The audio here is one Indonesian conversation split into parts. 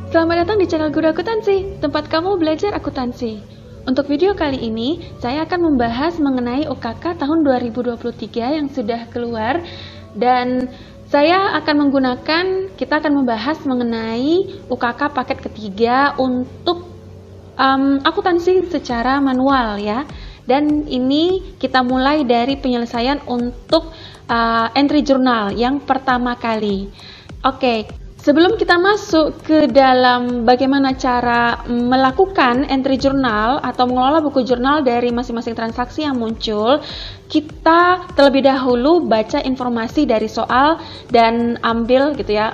Selamat datang di channel Guru Akuntansi, tempat kamu belajar akuntansi. Untuk video kali ini, saya akan membahas mengenai UKK tahun 2023 yang sudah keluar. Dan kita akan membahas mengenai UKK paket ketiga untuk akuntansi secara manual ya. Dan ini kita mulai dari penyelesaian untuk entry jurnal yang pertama kali. Oke. Sebelum kita masuk ke dalam bagaimana cara melakukan entry jurnal atau mengelola buku jurnal dari masing-masing transaksi yang muncul, kita terlebih dahulu baca informasi dari soal dan ambil gitu ya,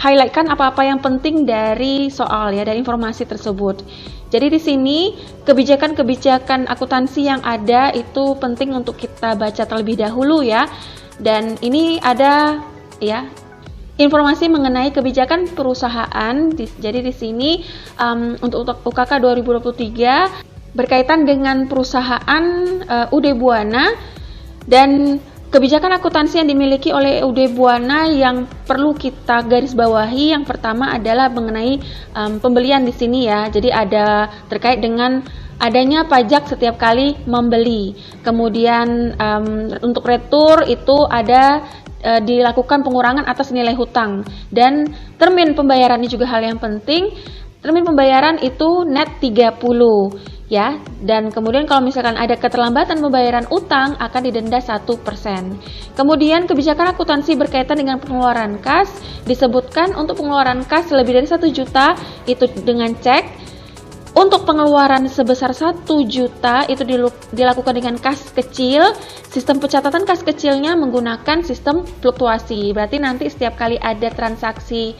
highlightkan apa-apa yang penting dari soal ya, dari informasi tersebut. Jadi di sini kebijakan-kebijakan akuntansi yang ada itu penting untuk kita baca terlebih dahulu ya. Dan ini ada ya informasi mengenai kebijakan perusahaan. Jadi di sini untuk UKK 2023 berkaitan dengan perusahaan UD Buana dan kebijakan akuntansi yang dimiliki oleh UD Buana yang perlu kita garis bawahi. Yang pertama adalah mengenai pembelian di sini ya. Jadi ada terkait dengan adanya pajak setiap kali membeli. Kemudian untuk retur itu ada dilakukan pengurangan atas nilai hutang, dan termin pembayaran ini juga hal yang penting. Termin pembayaran itu net 30 ya, dan kemudian kalau misalkan ada keterlambatan pembayaran utang akan didenda 1%. Kemudian kebijakan akuntansi berkaitan dengan pengeluaran kas, disebutkan untuk pengeluaran kas lebih dari 1 juta itu dengan cek. Untuk pengeluaran sebesar 1 juta itu dilakukan dengan kas kecil. Sistem pencatatan kas kecilnya menggunakan sistem fluktuasi. Berarti nanti setiap kali ada transaksi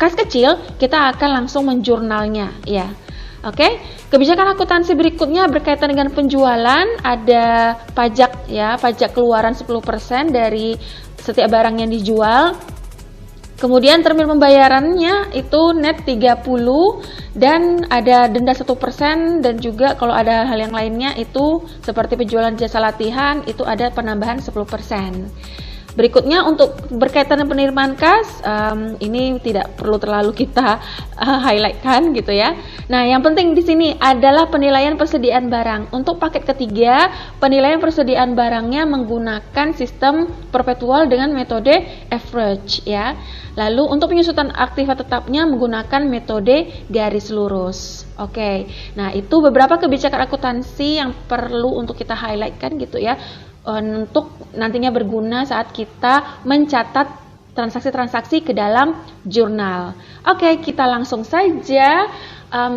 kas kecil, kita akan langsung menjurnalnya ya. Oke. Kebijakan akuntansi berikutnya berkaitan dengan penjualan. Ada pajak ya, pajak keluaran 10% dari setiap barang yang dijual. Kemudian termin pembayarannya itu net 30 dan ada denda 1%, dan juga kalau ada hal yang lainnya itu seperti penjualan jasa latihan itu ada penambahan 10%. Berikutnya untuk berkaitan dengan penerimaan kas, ini tidak perlu terlalu kita highlightkan gitu ya. Nah, yang penting di sini adalah penilaian persediaan barang. Untuk paket ketiga, penilaian persediaan barangnya menggunakan sistem perpetual dengan metode average ya. Lalu untuk penyusutan aktiva tetapnya menggunakan metode garis lurus. Oke. Nah, itu beberapa kebijakan akuntansi yang perlu untuk kita highlightkan gitu ya, untuk nantinya berguna saat kita mencatat transaksi-transaksi ke dalam jurnal. Oke, kita langsung saja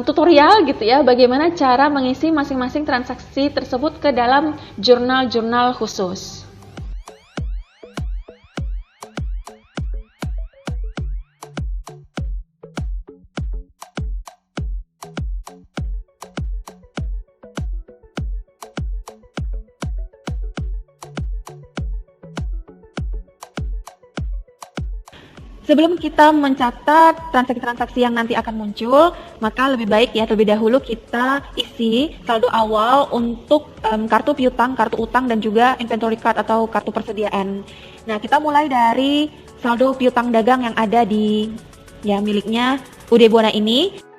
tutorial gitu ya, bagaimana cara mengisi masing-masing transaksi tersebut ke dalam jurnal-jurnal khusus. Sebelum kita mencatat transaksi-transaksi yang nanti akan muncul, maka lebih baik ya terlebih dahulu kita isi saldo awal untuk kartu piutang, kartu utang, dan juga inventory card atau kartu persediaan. Nah, kita mulai dari saldo piutang dagang yang ada di miliknya UD Buana ini.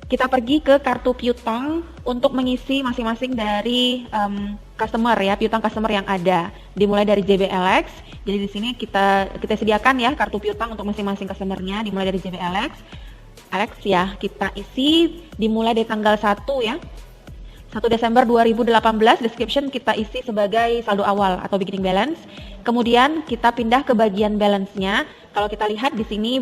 Kita pergi ke kartu piutang untuk mengisi masing-masing dari customer ya, piutang customer yang ada. Dimulai dari JBLX. Jadi di sini kita sediakan ya kartu piutang untuk masing-masing customernya, dimulai dari JBLX. Alex ya, kita isi dimulai dari tanggal 1 ya. 1 Desember 2018, description kita isi sebagai saldo awal atau beginning balance. Kemudian kita pindah ke bagian balance-nya. Kalau kita lihat di sini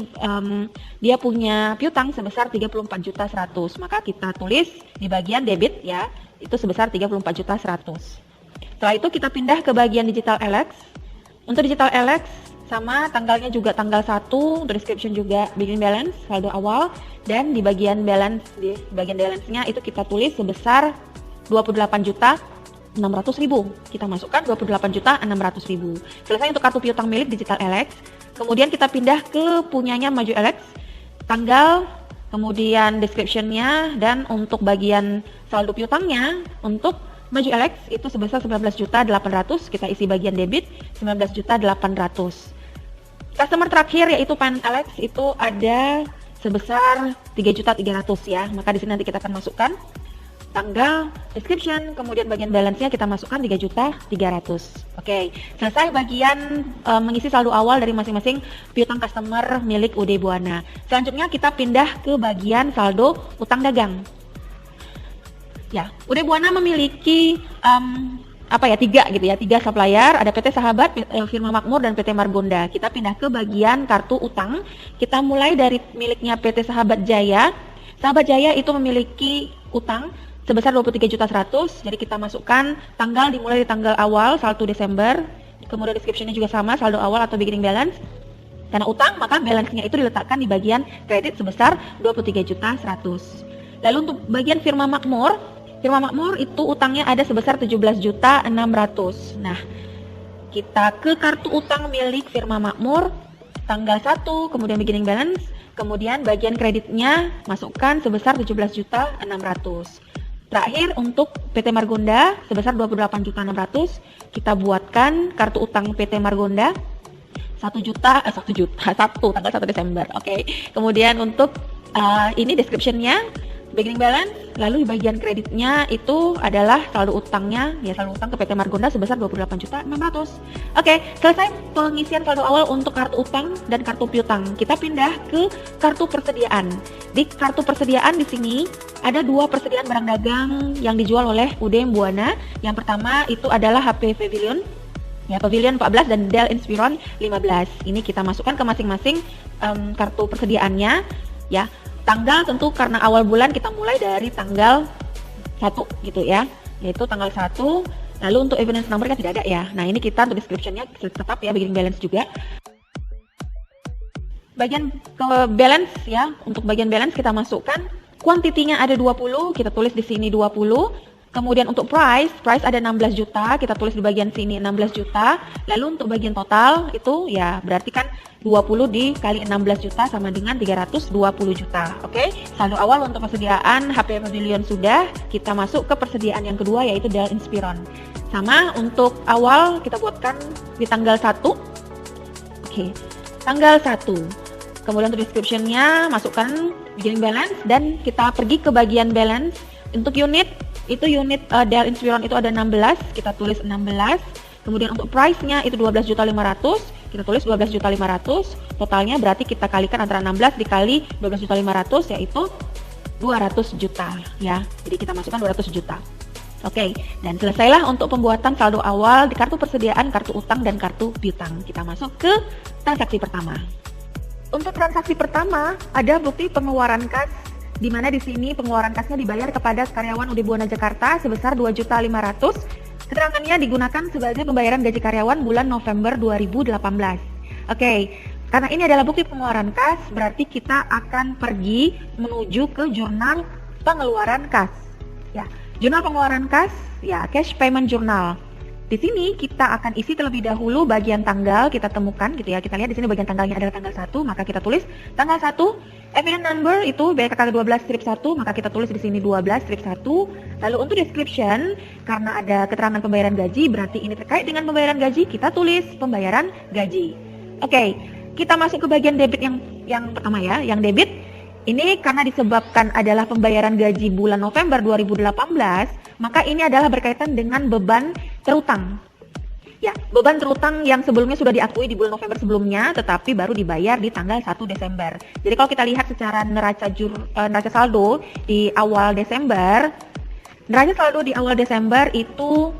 dia punya piutang sebesar 34.100.000. Maka kita tulis di bagian debit ya, itu sebesar 34.100.000. Setelah itu kita pindah ke bagian digital LX. Untuk digital LX sama tanggalnya juga tanggal 1, untuk description juga beginning balance, saldo awal, dan di bagian balance-nya itu kita tulis sebesar 28.600.000. Kita masukkan 28.600.000. Selesai untuk kartu piutang milik digital LX. Kemudian kita pindah ke punyanya Maju LX, tanggal, kemudian description-nya, dan untuk bagian saldo piutangnya untuk Maju LX itu sebesar 19.800.000, kita isi bagian debit 19.800.000. Customer terakhir yaitu Pan Alex itu ada sebesar 3.300.000 ya. Maka di sini nanti kita akan masukkan tanggal, description, kemudian bagian balance-nya kita masukkan 3.300.000. Oke, selesai bagian mengisi saldo awal dari masing-masing piutang customer milik UD Buana. Selanjutnya kita pindah ke bagian saldo utang dagang. Ya, UD Buana memiliki tiga supplier, ada PT Sahabat, Firma Makmur, dan PT Margonda. Kita pindah ke bagian kartu utang. Kita mulai dari miliknya PT Sahabat Jaya. Sahabat Jaya itu memiliki utang sebesar 23.100.000. Jadi kita masukkan tanggal dimulai dari tanggal awal 1 Desember. Kemudian description-nya juga sama, saldo awal atau beginning balance. Karena utang, maka balance-nya itu diletakkan di bagian kredit sebesar 23.100.000. Lalu untuk bagian Firma Makmur itu utangnya ada sebesar 17.600.000. Nah, kita ke kartu utang milik Firma Makmur, tanggal 1, kemudian beginning balance, kemudian bagian kreditnya masukkan sebesar 17.600.000. Terakhir untuk PT Margonda sebesar 28.600.000, kita buatkan kartu utang PT Margonda 1 tanggal 1 Desember. Oke. Kemudian untuk ini description-nya, beginning balance, lalu di bagian kreditnya itu adalah saldo utangnya, ya saldo utang ke PT Margonda sebesar 28.600.000. Oke, selesai pengisian saldo awal untuk kartu utang dan kartu piutang. Kita pindah ke kartu persediaan. Di kartu persediaan di sini ada dua persediaan barang dagang yang dijual oleh UD Buana. Yang pertama itu adalah HP Pavilion, ya Pavilion 14 dan Dell Inspiron 15. Ini kita masukkan ke masing-masing kartu persediaannya, ya. Tanggal tentu karena awal bulan kita mulai dari tanggal 1 gitu ya, yaitu tanggal 1. Lalu untuk evidence number kan tidak ada ya. Nah ini kita untuk description-nya tetap ya, beginning balance juga. Bagian ke balance ya, untuk bagian balance kita masukkan kuantitinya ada 20, kita tulis di sini 20. Kemudian untuk price ada 16 juta, kita tulis di bagian sini 16 juta. Lalu untuk bagian total itu ya berarti kan 20 dikali 16 juta sama dengan 320 juta. Oke, saldo awal untuk persediaan HP Pavilion sudah. Kita masuk ke persediaan yang kedua yaitu Dell Inspiron. Sama untuk awal kita buatkan di tanggal 1. Oke, tanggal 1. Kemudian untuk description-nya masukkan beginning balance dan kita pergi ke bagian balance. Untuk unit itu unit Dell Inspiron itu ada 16, kita tulis 16. Kemudian untuk price-nya itu 12.500.000, kita tulis 12.500.000. Totalnya berarti kita kalikan antara 16 dikali 12.500.000 yaitu 200 juta ya. Jadi kita masukkan 200 juta. Oke, dan selesailah untuk pembuatan saldo awal di kartu persediaan, kartu utang, dan kartu piutang. Kita masuk ke transaksi pertama. Untuk transaksi pertama ada bukti pengeluaran kas, di mana di sini pengeluaran kasnya dibayar kepada karyawan UD Buana Jakarta sebesar 2.500.000. Keterangannya digunakan sebagai pembayaran gaji karyawan bulan November 2018. Oke, karena ini adalah bukti pengeluaran kas, berarti kita akan pergi menuju ke jurnal pengeluaran kas. Ya, jurnal pengeluaran kas, ya cash payment journal. Di sini kita akan isi terlebih dahulu bagian tanggal, kita temukan gitu ya. Kita lihat di sini bagian tanggalnya adalah tanggal 1, maka kita tulis tanggal 1. Evidence number itu BKK 12-1, maka kita tulis di sini 12-1. Lalu untuk description, karena ada keterangan pembayaran gaji, berarti ini terkait dengan pembayaran gaji, kita tulis pembayaran gaji. Oke, kita masuk ke bagian debit yang pertama ya, yang debit. Ini karena disebabkan adalah pembayaran gaji bulan November 2018, maka ini adalah berkaitan dengan beban terutang. Ya, beban terutang yang sebelumnya sudah diakui di bulan November sebelumnya, tetapi baru dibayar di tanggal 1 Desember. Jadi kalau kita lihat secara neraca saldo di awal Desember, itu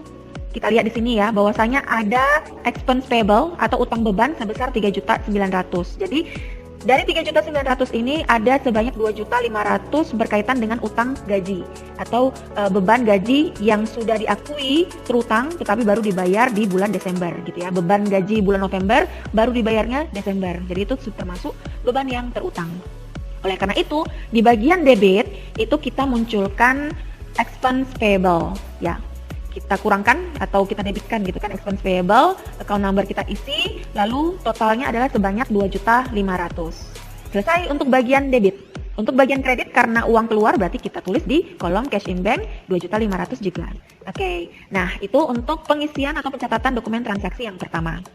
kita lihat di sini ya, bahwasanya ada expense payable atau utang beban sebesar 3.900.000. Jadi dari 3.900.000 ini ada sebanyak 2.500.000 berkaitan dengan utang gaji atau beban gaji yang sudah diakui terutang tetapi baru dibayar di bulan Desember gitu ya. Beban gaji bulan November baru dibayarnya Desember. Jadi itu termasuk beban yang terutang. Oleh karena itu, di bagian debit itu kita munculkan expense payable ya. Kita kurangkan atau kita debitkan gitu kan expense payable, account number kita isi, lalu totalnya adalah sebanyak 2.500.000. Selesai untuk bagian debit. Untuk bagian kredit karena uang keluar berarti kita tulis di kolom cash in bank 2.500.000 juga. Oke. Nah, itu untuk pengisian atau pencatatan dokumen transaksi yang pertama.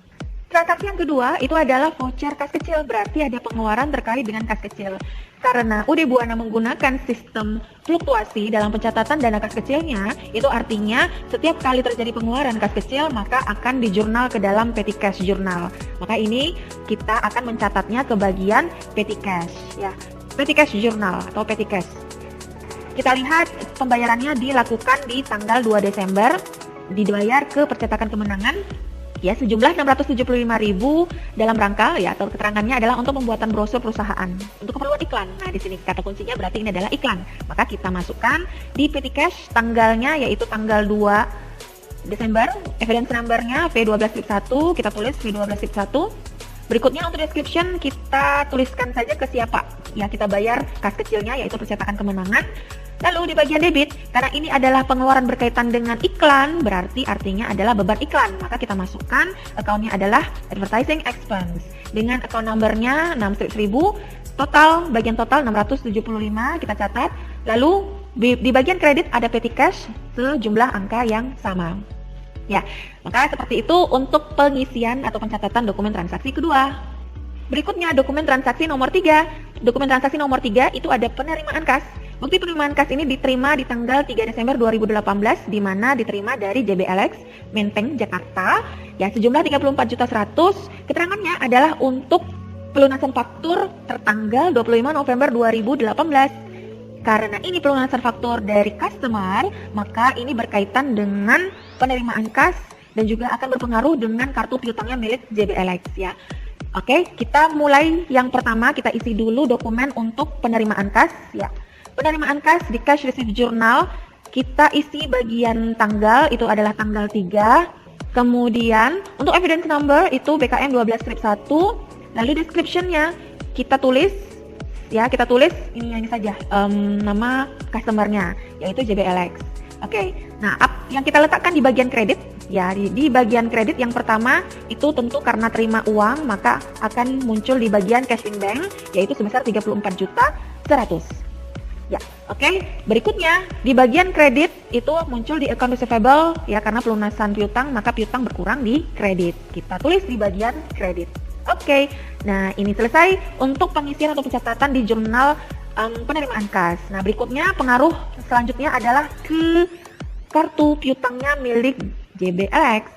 Transaksi yang kedua itu adalah voucher kas kecil, berarti ada pengeluaran terkait dengan kas kecil. Karena UD Buana menggunakan sistem fluktuasi dalam pencatatan dana kas kecilnya, itu artinya setiap kali terjadi pengeluaran kas kecil maka akan dijurnal ke dalam petty cash journal. Maka ini kita akan mencatatnya ke bagian petty cash ya. Petty cash journal atau petty cash. Kita lihat pembayarannya dilakukan di tanggal 2 Desember, dibayar ke percetakan kemenangan ya sejumlah 675.000 dalam rangka ya atau keterangannya adalah untuk pembuatan brosur perusahaan untuk keperluan iklan. Nah, di sini kata kuncinya berarti ini adalah iklan. Maka kita masukkan di petty cash tanggalnya yaitu tanggal 2 Desember, evidence number-nya V12 strip 1, kita tulis V12 strip 1. Berikutnya untuk description kita tuliskan saja ke siapa ya kita bayar kas kecilnya yaitu percetakan kemenangan. Lalu di bagian debit, karena ini adalah pengeluaran berkaitan dengan iklan, berarti artinya adalah beban iklan. Maka kita masukkan account-nya adalah advertising expense. Dengan account number-nya 6.1000, total, bagian total 675, kita catat. Lalu di bagian kredit ada petty cash sejumlah angka yang sama. Ya, maka seperti itu untuk pengisian atau pencatatan dokumen transaksi kedua. Berikutnya dokumen transaksi nomor 3. Dokumen transaksi nomor 3 itu ada penerimaan kas. Bukti penerimaan kas ini diterima di tanggal 3 Desember 2018 di mana diterima dari JBLX Menteng Jakarta ya sejumlah 34.100.000. Keterangannya adalah untuk pelunasan faktur tertanggal 25 November 2018. Karena ini pelunasan faktur dari customer, maka ini berkaitan dengan penerimaan kas dan juga akan berpengaruh dengan kartu piutangnya milik JBLX ya. Oke, kita mulai yang pertama, kita isi dulu dokumen untuk penerimaan kas ya. Penerimaan kas di cash receipt journal kita isi bagian tanggal itu adalah tanggal 3. Kemudian untuk evidence number itu BKM 12 strip 1. Lalu description-nya kita tulis ya, kita tulis ini saja nama customer-nya yaitu JBLX. Oke. Nah, yang kita letakkan di bagian kredit ya, di bagian kredit yang pertama itu tentu karena terima uang maka akan muncul di bagian cash in bank yaitu sebesar 34.100.000. Ya, oke. Berikutnya di bagian kredit itu muncul di account receivable ya karena pelunasan piutang maka piutang berkurang di kredit. Kita tulis di bagian kredit. Oke. Nah, ini selesai untuk pengisian atau pencatatan di jurnal penerimaan kas. Nah, berikutnya pengaruh selanjutnya adalah ke kartu piutangnya milik JBLX.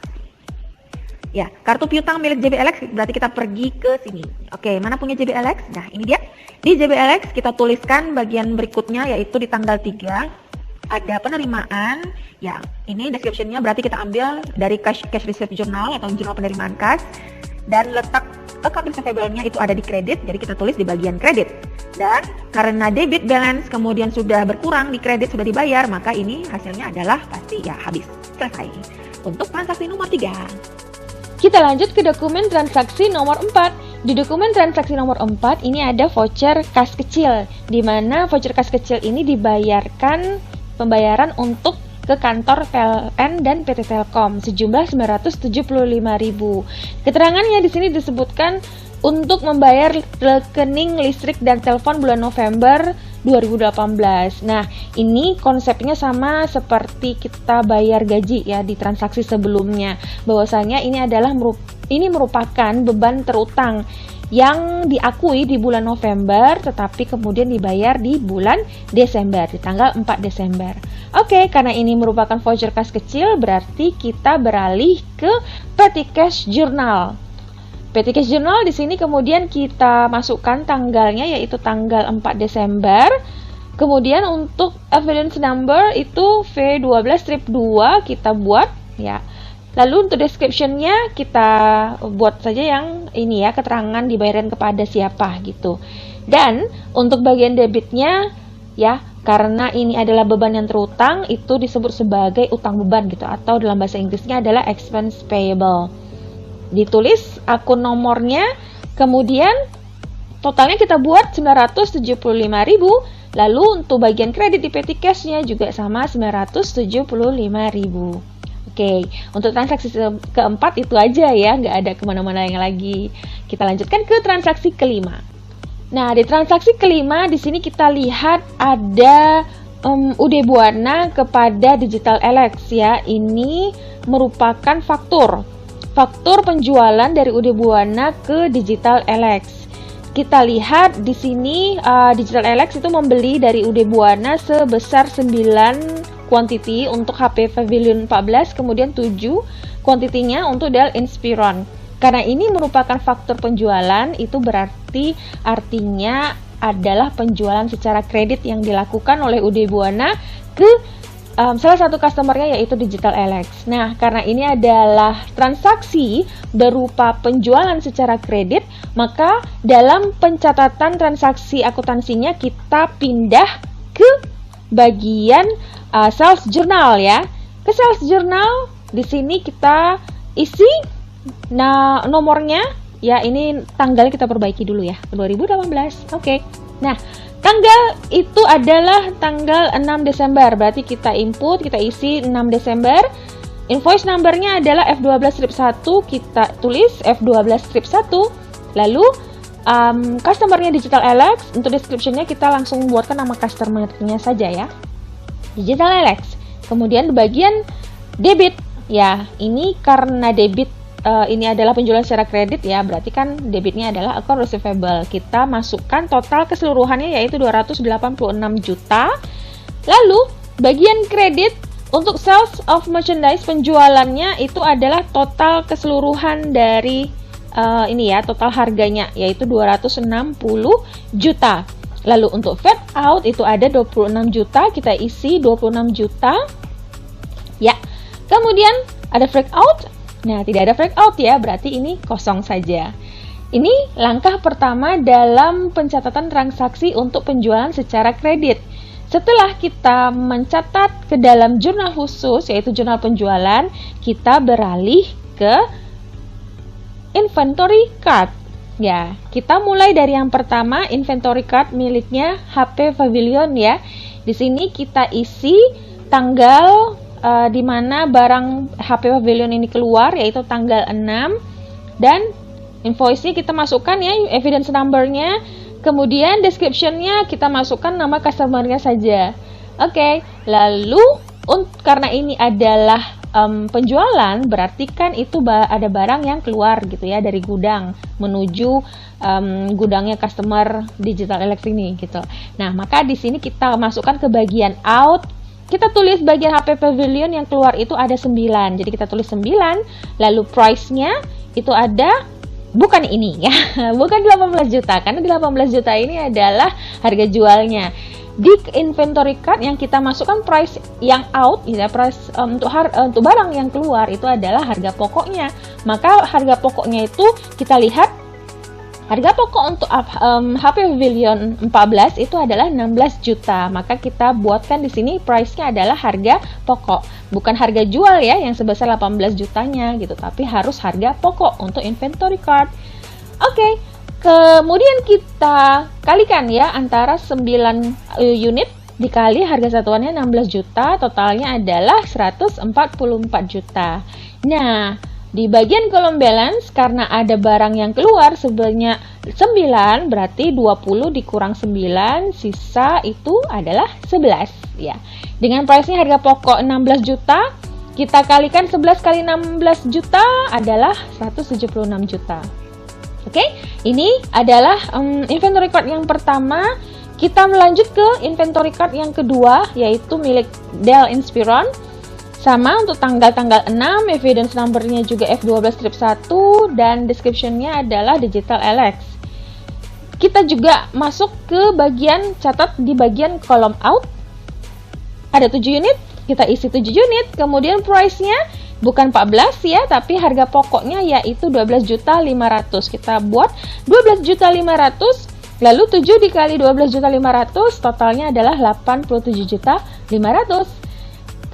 Ya, kartu piutang milik JBLX berarti kita pergi ke sini. Oke, mana punya JBLX? Nah, ini dia. Di JBLX kita tuliskan bagian berikutnya yaitu di tanggal 3 ada penerimaan. Ya, ini description-nya berarti kita ambil dari cash receipt journal atau jurnal penerimaan kas dan letak account receivable-nya itu ada di kredit, jadi kita tulis di bagian kredit. Dan karena debit balance kemudian sudah berkurang di kredit sudah dibayar, maka ini hasilnya adalah pasti ya habis. Selesai. Untuk transaksi nomor 3. Kita lanjut ke dokumen transaksi nomor 4. Di dokumen transaksi nomor 4 ini ada voucher kas kecil, di mana voucher kas kecil ini dibayarkan pembayaran untuk ke kantor PLN dan PT Telkom sejumlah 975.000. Keterangannya di sini disebutkan untuk membayar rekening listrik dan telepon bulan November 2018. Nah, ini konsepnya sama seperti kita bayar gaji ya di transaksi sebelumnya. Bahwasanya ini merupakan beban terutang yang diakui di bulan November tetapi kemudian dibayar di bulan Desember, di tanggal 4 Desember. Oke, karena ini merupakan voucher kas kecil berarti kita beralih ke petty cash journal. Petty cash journal di sini kemudian kita masukkan tanggalnya yaitu tanggal 4 Desember. Kemudian untuk evidence number itu V12 strip 2 kita buat ya. Lalu untuk description-nya kita buat saja yang ini ya, keterangan dibayarkan kepada siapa gitu. Dan untuk bagian debitnya ya, karena ini adalah beban yang terutang, itu disebut sebagai utang beban gitu, atau dalam bahasa Inggrisnya adalah expense payable. Ditulis akun nomornya, kemudian totalnya kita buat 975.000. Lalu untuk bagian kredit di petty cash-nya juga sama 975.000. Oke, untuk transaksi keempat itu aja ya, nggak ada kemana-mana yang lagi. Kita lanjutkan ke transaksi kelima. Nah, di transaksi kelima di sini kita lihat ada UD Buana kepada Digital Alex ya. Ini merupakan faktur faktur penjualan dari UD Buana ke Digital Alex. Kita lihat di sini Digital Alex itu membeli dari UD Buana sebesar 9 quantity untuk HP Pavilion 14, kemudian 7 kuantitinya untuk Dell Inspiron. Karena ini merupakan faktur penjualan, itu berarti artinya adalah penjualan secara kredit yang dilakukan oleh UD Buana ke salah satu customernya, yaitu Digital Alex. Nah, karena ini adalah transaksi berupa penjualan secara kredit, maka dalam pencatatan transaksi akuntansinya kita pindah ke bagian sales journal ya. Ke sales journal, di sini kita isi nomornya ya, ini tanggalnya kita perbaiki dulu ya, 2018. Oke. Nah, tanggal itu adalah tanggal 6 Desember, berarti kita input, kita isi 6 Desember. Invoice numbernya adalah F12-1, kita tulis F12-1. Lalu, customernya Digital Alex, untuk description-nya kita langsung buatkan nama customer-nya saja ya. Digital Alex. Kemudian di bagian debit, ya ini karena debit ini adalah penjualan secara kredit ya, berarti kan debitnya adalah account receivable. Kita masukkan total keseluruhannya yaitu 286 juta. Lalu bagian kredit untuk sales of merchandise, penjualannya itu adalah total keseluruhan dari ini ya, total harganya yaitu 260 juta. Lalu untuk fade out itu ada 26 juta, kita isi 26 juta. Ya. Kemudian ada break out. Nah, tidak ada break out ya, berarti ini kosong saja. Ini langkah pertama dalam pencatatan transaksi untuk penjualan secara kredit. Setelah kita mencatat ke dalam jurnal khusus, yaitu jurnal penjualan, kita beralih ke inventory card. Ya, kita mulai dari yang pertama, inventory card miliknya HP Pavilion ya. Di sini kita isi tanggal di mana barang HP Pavilion ini keluar, yaitu tanggal 6, dan invoice-nya kita masukkan ya, evidence number-nya, kemudian description-nya kita masukkan nama customer-nya saja. Oke, lalu karena ini adalah penjualan, berarti kan itu ada barang yang keluar gitu ya dari gudang menuju gudangnya customer Digital Alex ini gitu. Nah, maka di sini kita masukkan ke bagian out. Kita tulis bagian HP Pavilion yang keluar itu ada 9. Jadi kita tulis 9, lalu price-nya itu ada, bukan ini ya, bukan 18 juta, karena 18 juta ini adalah harga jualnya. Di inventory card yang kita masukkan price yang out, ya, price untuk barang yang keluar itu adalah harga pokoknya. Maka harga pokoknya itu kita lihat, harga pokok untuk HP Pavilion 14 itu adalah 16 juta. Maka kita buatkan di sini price-nya adalah harga pokok, bukan harga jual ya yang sebesar 18 jutanya gitu, tapi harus harga pokok untuk inventory card. Oke. Kemudian kita kalikan ya antara 9 unit dikali harga satuannya 16 juta, totalnya adalah 144 juta. Nah, di bagian kolom balance, karena ada barang yang keluar sebanyak 9, berarti 20 dikurang 9, sisa itu adalah 11 ya. Dengan price-nya harga pokok 16 juta, kita kalikan 11 kali 16 juta adalah 176 juta. Oke, ini adalah inventory card yang pertama. Kita melanjut ke inventory card yang kedua, yaitu milik Dell Inspiron. Sama untuk tanggal-tanggal 6, evidence number-nya juga F12-1, dan description-nya adalah Digital Alex. Kita juga masuk ke bagian catat di bagian kolom out. Ada 7 unit, kita isi 7 unit, kemudian price-nya bukan 14 ya, tapi harga pokoknya yaitu 12.500.000. Kita buat 12.500.000, lalu 7 dikali 12.500.000, totalnya adalah 87.500.000.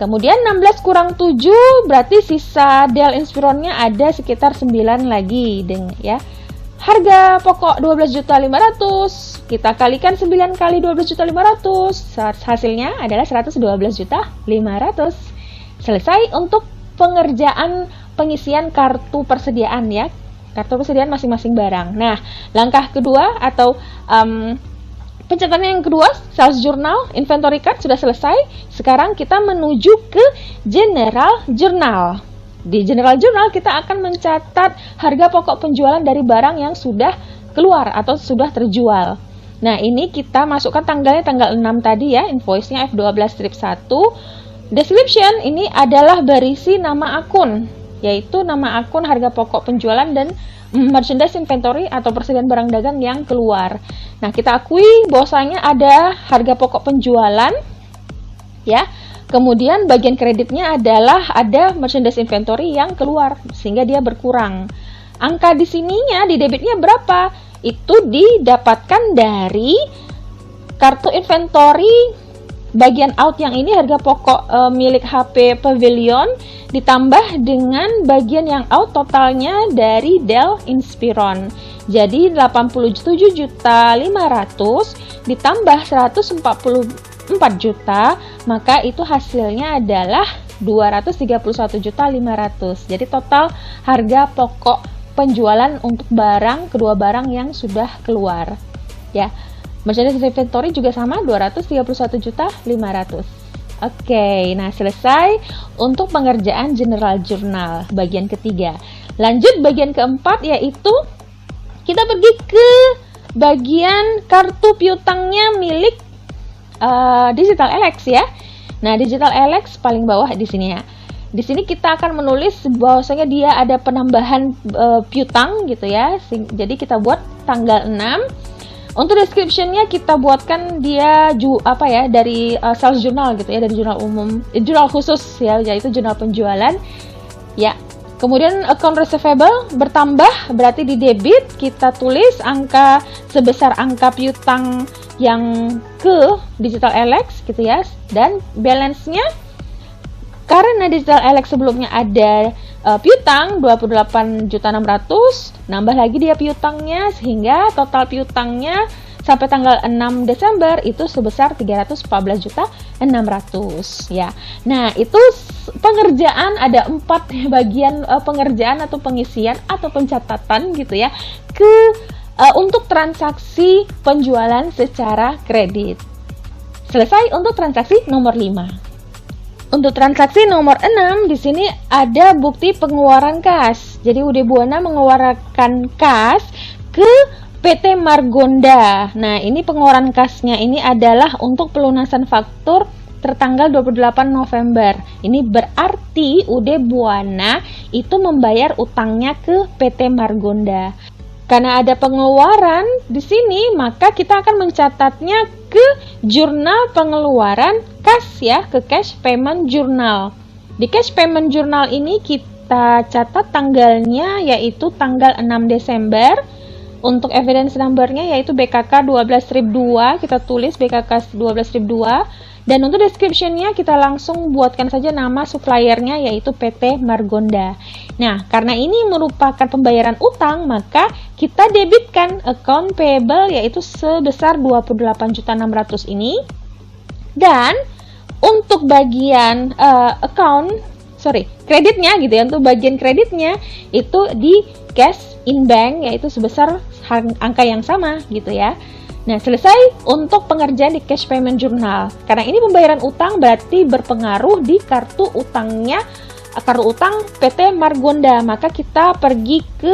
Kemudian 16 kurang 7, berarti sisa Dell Inspiron-nya ada sekitar 9 lagi ya. Harga pokok 12.500.000, kita kalikan 9 kali 12.500.000, hasilnya adalah 112.500.000. Selesai untuk pengerjaan pengisian kartu persediaan ya. Kartu persediaan masing-masing barang. Nah, langkah kedua atau pencatatan yang kedua, sales journal, inventory card sudah selesai. Sekarang kita menuju ke general journal. Di General Journal kita akan mencatat harga pokok penjualan dari barang yang sudah keluar atau sudah terjual. Nah, ini kita masukkan tanggalnya tanggal 6 tadi ya, invoice-nya F12 strip 1. Description ini adalah berisi nama akun, yaitu nama akun, harga pokok penjualan, dan merchandise inventory atau persediaan barang dagang yang keluar. Nah, kita akui bahwasanya ada harga pokok penjualan ya. Kemudian bagian kreditnya adalah ada merchandise inventory yang keluar sehingga dia berkurang. Angka di sininya di debitnya berapa? Itu didapatkan dari kartu inventory bagian out yang ini, harga pokok milik HP Pavilion ditambah dengan bagian yang out totalnya dari Dell Inspiron. Jadi 87.500.000 ditambah 144 juta, maka itu hasilnya adalah 231.500.000. Jadi total harga pokok penjualan untuk kedua barang yang sudah keluar. Ya. Merchandise inventory juga sama, 231.500.000. Oke, nah selesai untuk pengerjaan General Journal bagian ketiga. Lanjut bagian keempat, yaitu kita pergi ke bagian kartu piutangnya milik Digital Alex ya. Nah, Digital Alex paling bawah di sini ya. Di sini kita akan menulis bahwasanya dia ada penambahan piutang gitu ya. Jadi kita buat tanggal 6. Untuk description-nya kita buatkan dia dari sales journal gitu ya, dari jurnal umum, jurnal khusus ya, yaitu jurnal penjualan. Ya. Kemudian account receivable bertambah, berarti di debit kita tulis angka sebesar angka piutang yang ke Digital Alex gitu ya, dan balance-nya karena Digital Alex sebelumnya ada piutang 28.600.000, nambah lagi dia piutangnya sehingga total piutangnya sampai tanggal 6 Desember itu sebesar 314.600.000 ya. Nah, itu pengerjaan, ada 4 bagian pengerjaan atau pengisian atau pencatatan gitu ya untuk transaksi penjualan secara kredit. Selesai untuk transaksi nomor 5. Untuk transaksi nomor 6 di sini ada bukti pengeluaran kas. Jadi UD Buana mengeluarkan kas ke PT Margonda. Nah, ini pengeluaran kasnya ini adalah untuk pelunasan faktur tertanggal 28 November. Ini berarti UD Buana itu membayar utangnya ke PT Margonda. Karena ada pengeluaran di sini, maka kita akan mencatatnya ke jurnal pengeluaran kas ya, ke cash payment journal. Di cash payment journal ini kita catat tanggalnya yaitu tanggal 6 Desember. Untuk evidence number-nya yaitu BKK 12.2, kita tulis BKK 12.2. Dan untuk description-nya kita langsung buatkan saja nama supplier-nya yaitu PT Margonda. Nah, karena ini merupakan pembayaran utang, maka kita debitkan account payable yaitu sebesar 28.600.000 ini. Dan untuk bagian kreditnya gitu ya, untuk bagian kreditnya itu di cash in bank yaitu sebesar angka yang sama gitu ya. Nah, selesai untuk pengerjaan di cash payment journal. Karena ini pembayaran utang berarti berpengaruh di kartu utang PT Margonda. Maka kita pergi ke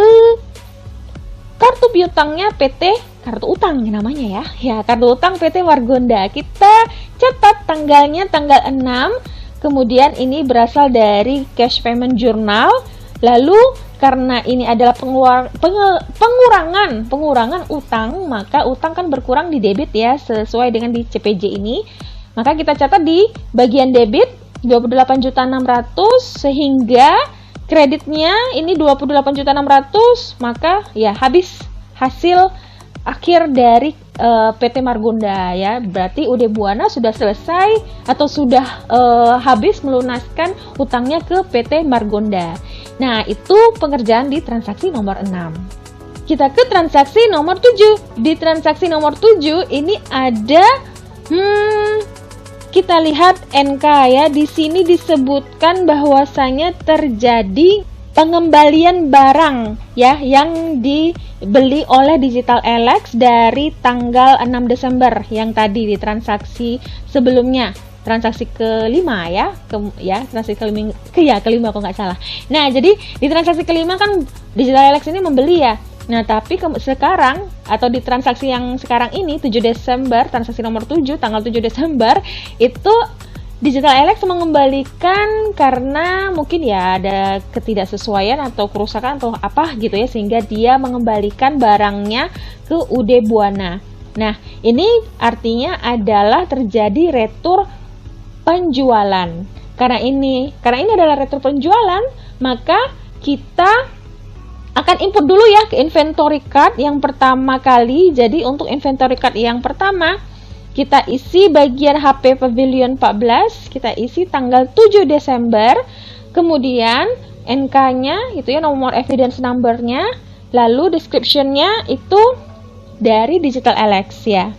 kartu piutangnya PT, kartu utang namanya ya. Ya, kartu utang PT Margonda. Kita catat tanggalnya tanggal 6. Kemudian ini berasal dari cash payment journal. Lalu karena ini adalah pengurangan utang, maka utang kan berkurang di debit ya, sesuai dengan di CPJ ini. Maka kita catat di bagian debit 28.600.000 sehingga kreditnya ini 28.600.000, maka ya habis hasil akhir dari PT Margonda ya. Berarti UD Buana sudah selesai atau sudah habis melunaskan hutangnya ke PT Margonda. Nah, itu pengerjaan di transaksi nomor 6. Kita ke transaksi nomor 7. Di transaksi nomor 7 ini ada kita lihat NK ya. Di sini disebutkan bahwasanya terjadi pengembalian barang ya yang dibeli oleh Digital Alex dari tanggal 6 Desember yang tadi di transaksi sebelumnya. transaksi kelima ya, transaksi kelima kok nggak salah. Nah, jadi di transaksi kelima kan Digital Alex ini membeli ya. Nah, tapi sekarang atau di transaksi yang sekarang ini 7 Desember, transaksi nomor 7 tanggal 7 Desember itu Digital Alex mengembalikan karena mungkin ya ada ketidaksesuaian atau kerusakan atau apa gitu ya, sehingga dia mengembalikan barangnya ke UD Buana. Nah, ini artinya adalah terjadi retur penjualan. Karena ini adalah retur penjualan, maka kita akan import dulu ya ke inventory card yang pertama kali. Jadi untuk inventory card yang pertama, kita isi bagian HP Pavilion 14, kita isi tanggal 7 Desember, kemudian NK-nya itu ya, nomor evidence number-nya, lalu description-nya itu dari Digital Alex ya.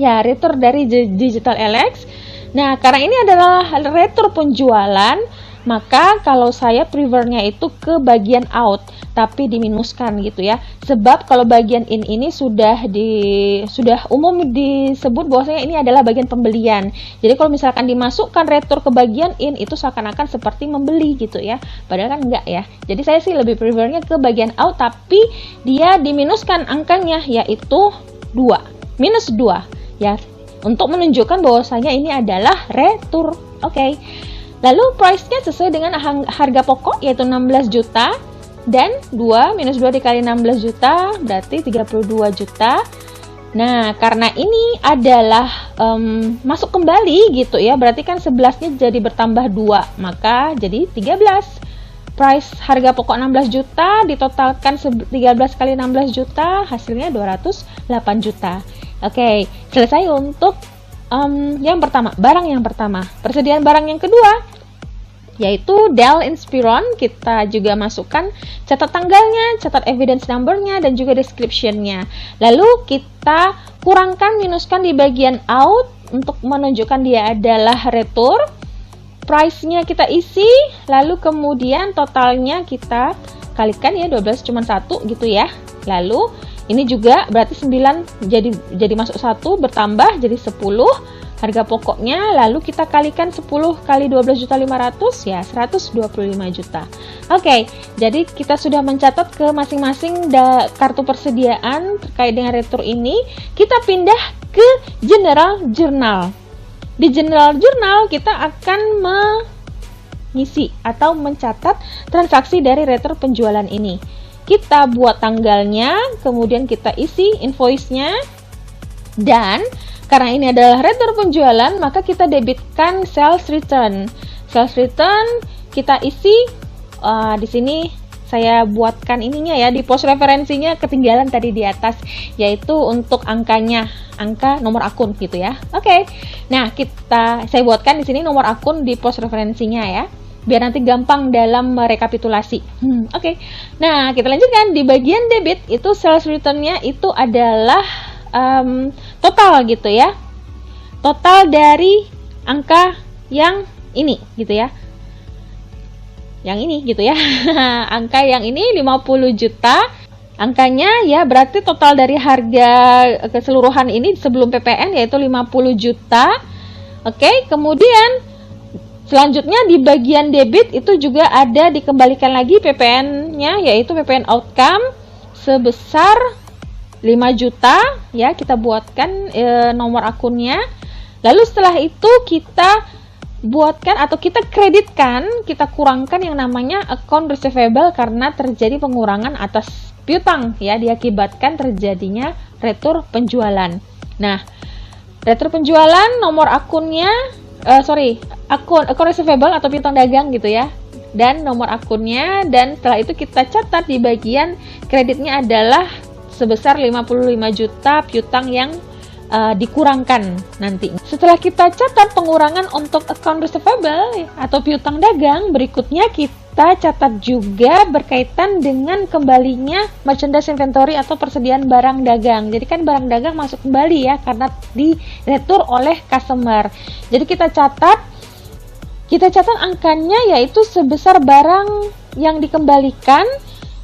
Ya, retur dari Digital Alex. Nah, karena ini adalah retur penjualan, maka kalau saya prefernya itu ke bagian out, tapi diminuskan gitu ya. Sebab kalau bagian in ini sudah umum disebut bahwasanya ini adalah bagian pembelian. Jadi kalau misalkan dimasukkan retur ke bagian in, itu seakan-akan seperti membeli gitu ya. Padahal kan enggak ya. Jadi saya sih lebih prefernya ke bagian out, tapi dia diminuskan angkanya, yaitu 2, minus 2 ya, untuk menunjukkan bahwasanya ini adalah retur. Oke. Lalu price-nya sesuai dengan harga pokok, yaitu 16 juta. Dan 2 minus 2 dikali 16 juta berarti 32 juta. Nah, karena ini adalah masuk kembali gitu ya, berarti kan 11-nya jadi bertambah 2, maka jadi 13. Price harga pokok 16 juta ditotalkan 13 kali 16 juta, hasilnya 208 juta. Oke, selesai untuk yang pertama, barang yang pertama. Persediaan barang yang kedua yaitu Dell Inspiron, kita juga masukkan catat tanggalnya, catat evidence number-nya, dan juga description-nya. Lalu kita kurangkan, minuskan di bagian out untuk menunjukkan dia adalah retur. Price-nya kita isi, lalu kemudian totalnya kita kalikan ya, 12 cuma 1 gitu ya. Lalu ini juga berarti 9 jadi masuk 1, bertambah jadi 10 harga pokoknya, lalu kita kalikan 10 kali 12.500 ya, 125 juta. Oke, jadi kita sudah mencatat ke masing-masing kartu persediaan terkait dengan retur ini. Kita pindah ke General Journal. Di General Journal kita akan mengisi atau mencatat transaksi dari retur penjualan ini. Kita buat tanggalnya, kemudian kita isi invoice-nya, dan karena ini adalah retur penjualan, maka kita debitkan sales return. Sales return kita isi di sini saya buatkan ininya ya, di pos referensinya ketinggalan tadi di atas, yaitu untuk angkanya, angka nomor akun gitu ya. Oke. Nah, saya buatkan di sini nomor akun di pos referensinya ya, biar nanti gampang dalam merekapitulasi. Oke. Nah, kita lanjutkan di bagian debit. Itu sales return-nya itu adalah total gitu ya, total dari angka yang ini gitu ya, yang ini gitu ya. Angka yang ini 50 juta angkanya ya, berarti total dari harga keseluruhan ini sebelum PPN yaitu 50 juta. Oke, kemudian selanjutnya di bagian debit itu juga ada dikembalikan lagi PPN-nya, yaitu PPN outcome sebesar 5 juta ya, kita buatkan nomor akunnya. Lalu setelah itu kita buatkan atau kita kreditkan, kita kurangkan yang namanya account receivable karena terjadi pengurangan atas piutang ya, diakibatkan terjadinya retur penjualan. Nah, retur penjualan nomor akunnya akun receivable atau piutang dagang gitu ya, dan nomor akunnya, dan setelah itu kita catat di bagian kreditnya adalah sebesar 55 juta piutang yang dikurangkan nanti. Setelah kita catat pengurangan untuk account receivable atau piutang dagang, berikutnya kita catat juga berkaitan dengan kembalinya merchandise inventory atau persediaan barang dagang. Jadi kan barang dagang masuk kembali ya, karena diretur oleh customer. Jadi kita catat angkanya, yaitu sebesar barang yang dikembalikan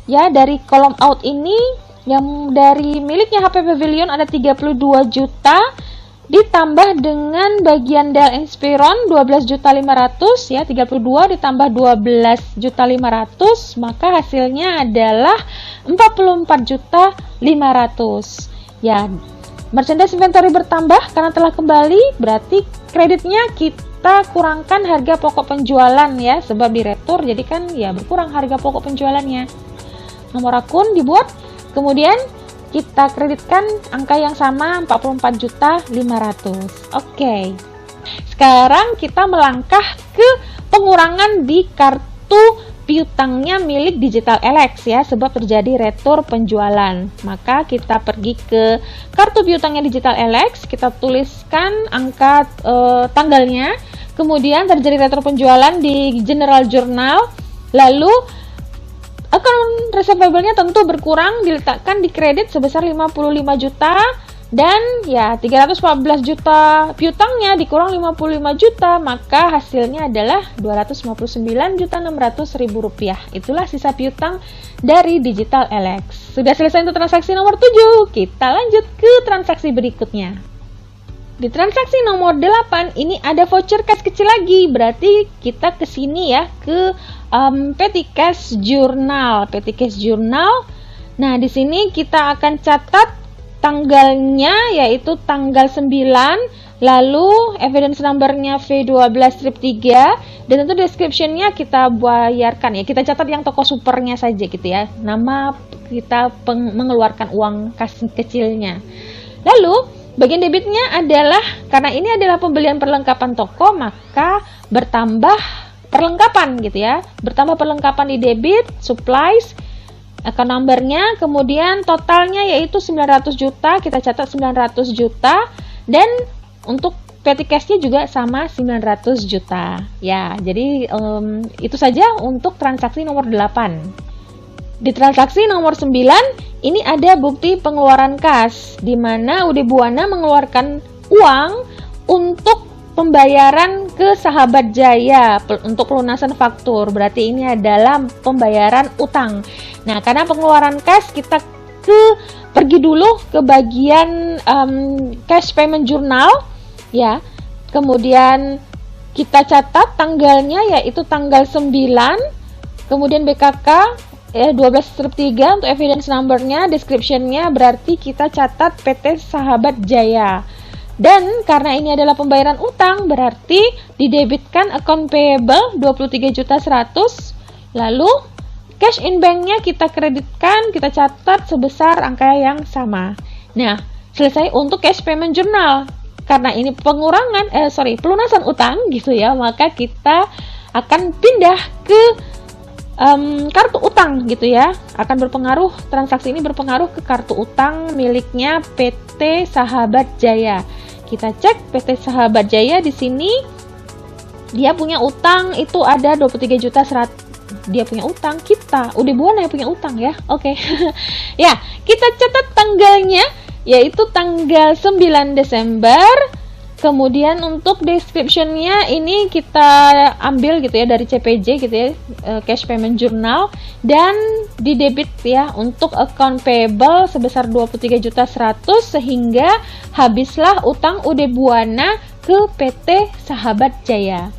ya dari kolom out ini. Yang dari miliknya HP Pavilion ada 32 juta, ditambah dengan bagian Dell Inspiron 12.500.000 ya, 32 ditambah 12.500.000, maka hasilnya adalah 44.500.000 ya. Merchandise inventory bertambah karena telah kembali, berarti kreditnya kita kurangkan harga pokok penjualan ya, sebab di retur jadi kan ya berkurang harga pokok penjualannya. Nomor akun dibuat, kemudian kita kreditkan angka yang sama 44.500.000. Oke. Sekarang kita melangkah ke pengurangan di kartu piutangnya milik DigitalElex ya, sebab terjadi retur penjualan. Maka kita pergi ke kartu piutangnya DigitalElex, kita tuliskan angka tanggalnya, kemudian terjadi retur penjualan di General Journal, lalu account receivable-nya tentu berkurang, diletakkan di kredit sebesar 55 juta, dan ya 314 juta piutangnya dikurang 55 juta, maka hasilnya adalah 259.600.000 rupiah. Itulah sisa piutang dari DigitalElex. Sudah selesai untuk transaksi nomor 7, kita lanjut ke transaksi berikutnya. Di transaksi nomor 8 ini ada voucher cash kecil lagi, berarti kita ke sini ya, ke Petty Cash Journal. Petty Cash Journal. Nah, di sini kita akan catat tanggalnya, yaitu tanggal 9, lalu evidence number-nya V12-3, dan tentu description-nya kita bayarkan ya, kita catat yang toko supernya saja gitu ya, nama kita mengeluarkan uang kas kecilnya. Lalu bagian debitnya adalah, karena ini adalah pembelian perlengkapan toko, maka bertambah perlengkapan gitu ya, bertambah perlengkapan di debit, supplies, account number-nya, kemudian totalnya yaitu 900 juta, kita catat 900 juta, dan untuk petty cash-nya juga sama 900 juta. Ya, jadi itu saja untuk transaksi nomor 8. Di transaksi nomor 9, ini ada bukti pengeluaran kas, di mana UD Buana mengeluarkan uang untuk pembayaran ke Sahabat Jaya untuk pelunasan faktur. Berarti ini adalah pembayaran utang. Nah, karena pengeluaran kas, kita pergi dulu ke bagian cash payment journal ya. Kemudian kita catat tanggalnya yaitu tanggal 9. Kemudian BKK 12-3 untuk evidence number-nya, description-nya berarti kita catat PT Sahabat Jaya. Dan karena ini adalah pembayaran utang, berarti didebitkan account payable 23.100.000, lalu cash in bank-nya kita kreditkan, kita catat sebesar angka yang sama. Nah, selesai untuk cash payment journal. Karena ini pelunasan utang gitu ya, maka kita akan pindah ke kartu utang gitu ya. Akan berpengaruh, transaksi ini berpengaruh ke kartu utang miliknya PT Sahabat Jaya. Kita cek PT Sahabat Jaya di sini, dia punya utang itu ada 23.100.000. Dia punya utang, kita UD Buana yang punya utang ya. Oke. Ya, kita catat tanggalnya yaitu tanggal 9 Desember. Kemudian untuk description-nya ini kita ambil gitu ya dari CPJ gitu ya, cash payment journal, dan di debit ya untuk account payable sebesar 23.100.000 sehingga habislah utang UD Buana ke PT Sahabat Jaya.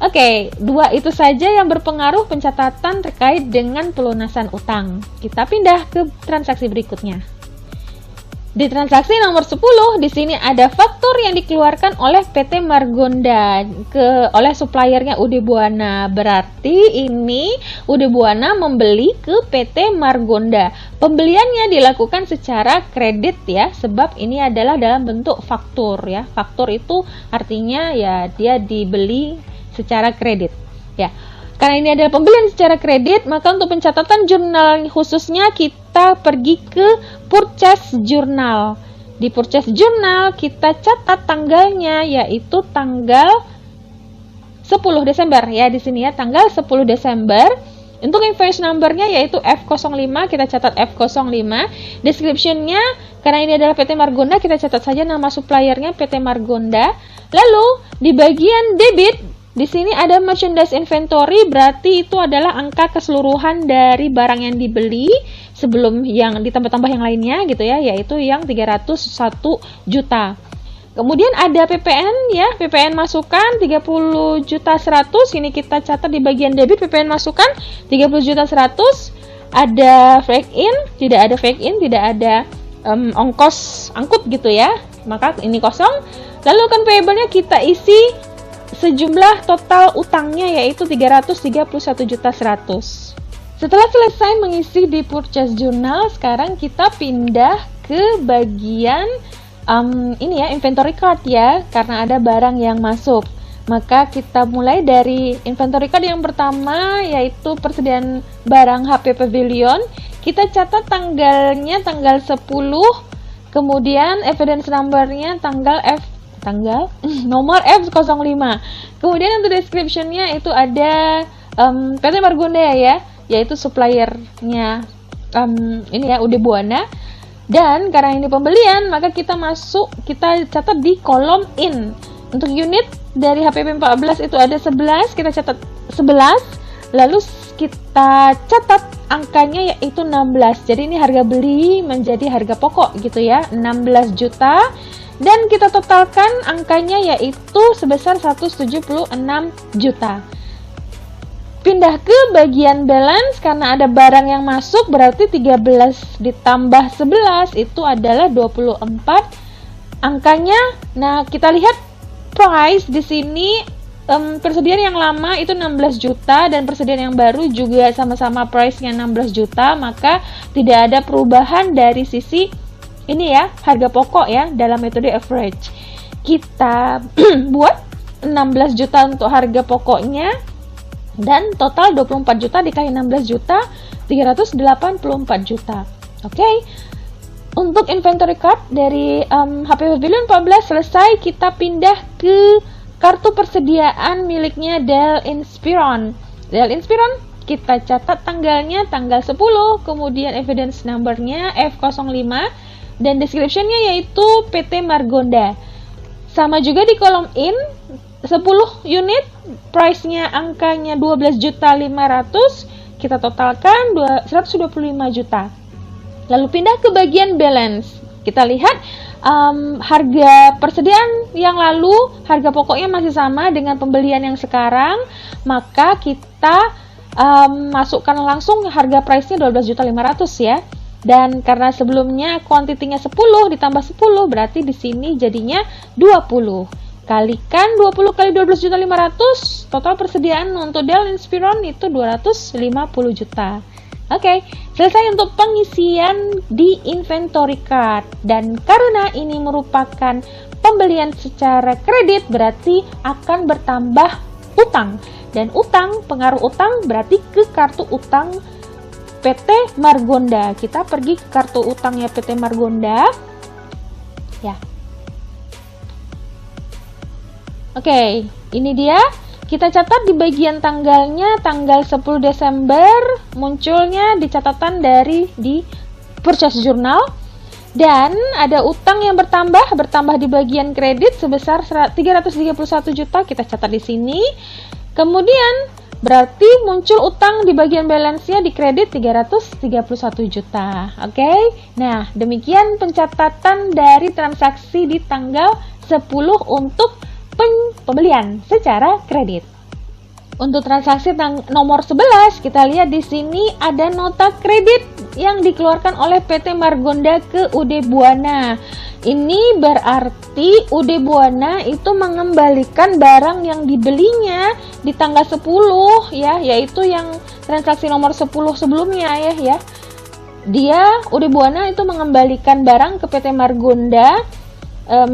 Oke, dua itu saja yang berpengaruh pencatatan terkait dengan pelunasan utang. Kita pindah ke transaksi berikutnya. Di transaksi nomor 10, di sini ada faktur yang dikeluarkan oleh PT Margonda oleh suppliernya UD Buana. Berarti ini UD Buana membeli ke PT Margonda. Pembeliannya dilakukan secara kredit ya, sebab ini adalah dalam bentuk faktur ya. Faktur itu artinya ya dia dibeli secara kredit ya. Karena ini adalah pembelian secara kredit, maka untuk pencatatan jurnal khususnya kita pergi ke Purchase Journal. Di Purchase Journal kita catat tanggalnya yaitu tanggal 10 Desember ya, di sini ya tanggal 10 Desember. Untuk invoice number-nya yaitu F05, kita catat F05. Description-nya karena ini adalah PT Margonda, kita catat saja nama suppliernya PT Margonda. Lalu di bagian debit, di sini ada merchandise inventory, berarti itu adalah angka keseluruhan dari barang yang dibeli sebelum yang ditambah-tambah yang lainnya gitu ya, yaitu yang 301 juta. Kemudian ada PPN ya, PPN masukan 30.100.000. Ini kita catat di bagian debit, PPN masukan 30.100.000. Ada fake in, tidak ada fake in, tidak ada ongkos angkut gitu ya. Maka ini kosong. Lalu account payable-nya kita isi sejumlah total utangnya yaitu 331.100.000. Setelah selesai mengisi di purchase journal, sekarang kita pindah ke bagian ini ya, inventory card ya, karena ada barang yang masuk. Maka kita mulai dari inventory card yang pertama yaitu persediaan barang HP Pavilion. Kita catat tanggalnya tanggal 10, kemudian evidence number-nya nomor F05. Kemudian untuk description-nya itu ada PT Margonda ya, yaitu supplier-nya ini ya UD Buana. Dan karena ini pembelian, maka kita catat di kolom in. Untuk unit dari HPP 14 itu ada 11, kita catat 11. Lalu kita catat angkanya yaitu 16. Jadi ini harga beli menjadi harga pokok gitu ya, 16 juta. Dan kita totalkan angkanya yaitu sebesar 176 juta. Pindah ke bagian balance, karena ada barang yang masuk berarti 13 ditambah 11 itu adalah 24 angkanya. Nah, kita lihat price di sini, persediaan yang lama itu 16 juta dan persediaan yang baru juga sama-sama price-nya 16 juta, maka tidak ada perubahan dari sisi ini ya, harga pokok ya dalam metode average. Kita buat 16 juta untuk harga pokoknya dan total 24 juta dikali 16 juta 384 juta. Oke. Untuk inventory card dari HP Pavilion 14 selesai, kita pindah ke kartu persediaan miliknya Dell Inspiron. Dell Inspiron kita catat tanggalnya tanggal 10, kemudian evidence number-nya F05 dan description-nya yaitu PT Margonda. Sama juga di kolom in, 10 unit, price-nya angkanya 12.500.000, kita totalkan 125 juta. Lalu pindah ke bagian balance. Kita lihat harga persediaan yang lalu, harga pokoknya masih sama dengan pembelian yang sekarang, maka kita masukkan langsung harga price-nya 12.500.000 ya. Dan karena sebelumnya kuantitinya 10 ditambah 10 berarti di sini jadinya 20. Kalikan 20 kali 12.500.000, total persediaan untuk Dell Inspiron itu 250 juta. Oke, selesai untuk pengisian di inventory card. Dan karena ini merupakan pembelian secara kredit, berarti akan bertambah utang. Dan utang, pengaruh utang berarti ke kartu utang PT Margonda. Kita pergi ke kartu utangnya PT Margonda. Ya. Oke, ini dia. Kita catat di bagian tanggalnya, tanggal 10 Desember munculnya di catatan di purchase journal. Dan ada utang yang bertambah di bagian kredit sebesar 331 juta, kita catat di sini. Kemudian berarti muncul utang di bagian balance-nya di kredit 331 juta. Oke. Nah, demikian pencatatan dari transaksi di tanggal 10 untuk pembelian secara kredit. Untuk transaksi nomor 11, kita lihat di sini ada nota kredit yang dikeluarkan oleh PT Margonda ke UD Buana. Ini berarti UD Buana itu mengembalikan barang yang dibelinya di tanggal 10 ya, yaitu yang transaksi nomor 10 sebelumnya ya. UD Buana itu mengembalikan barang ke PT Margonda.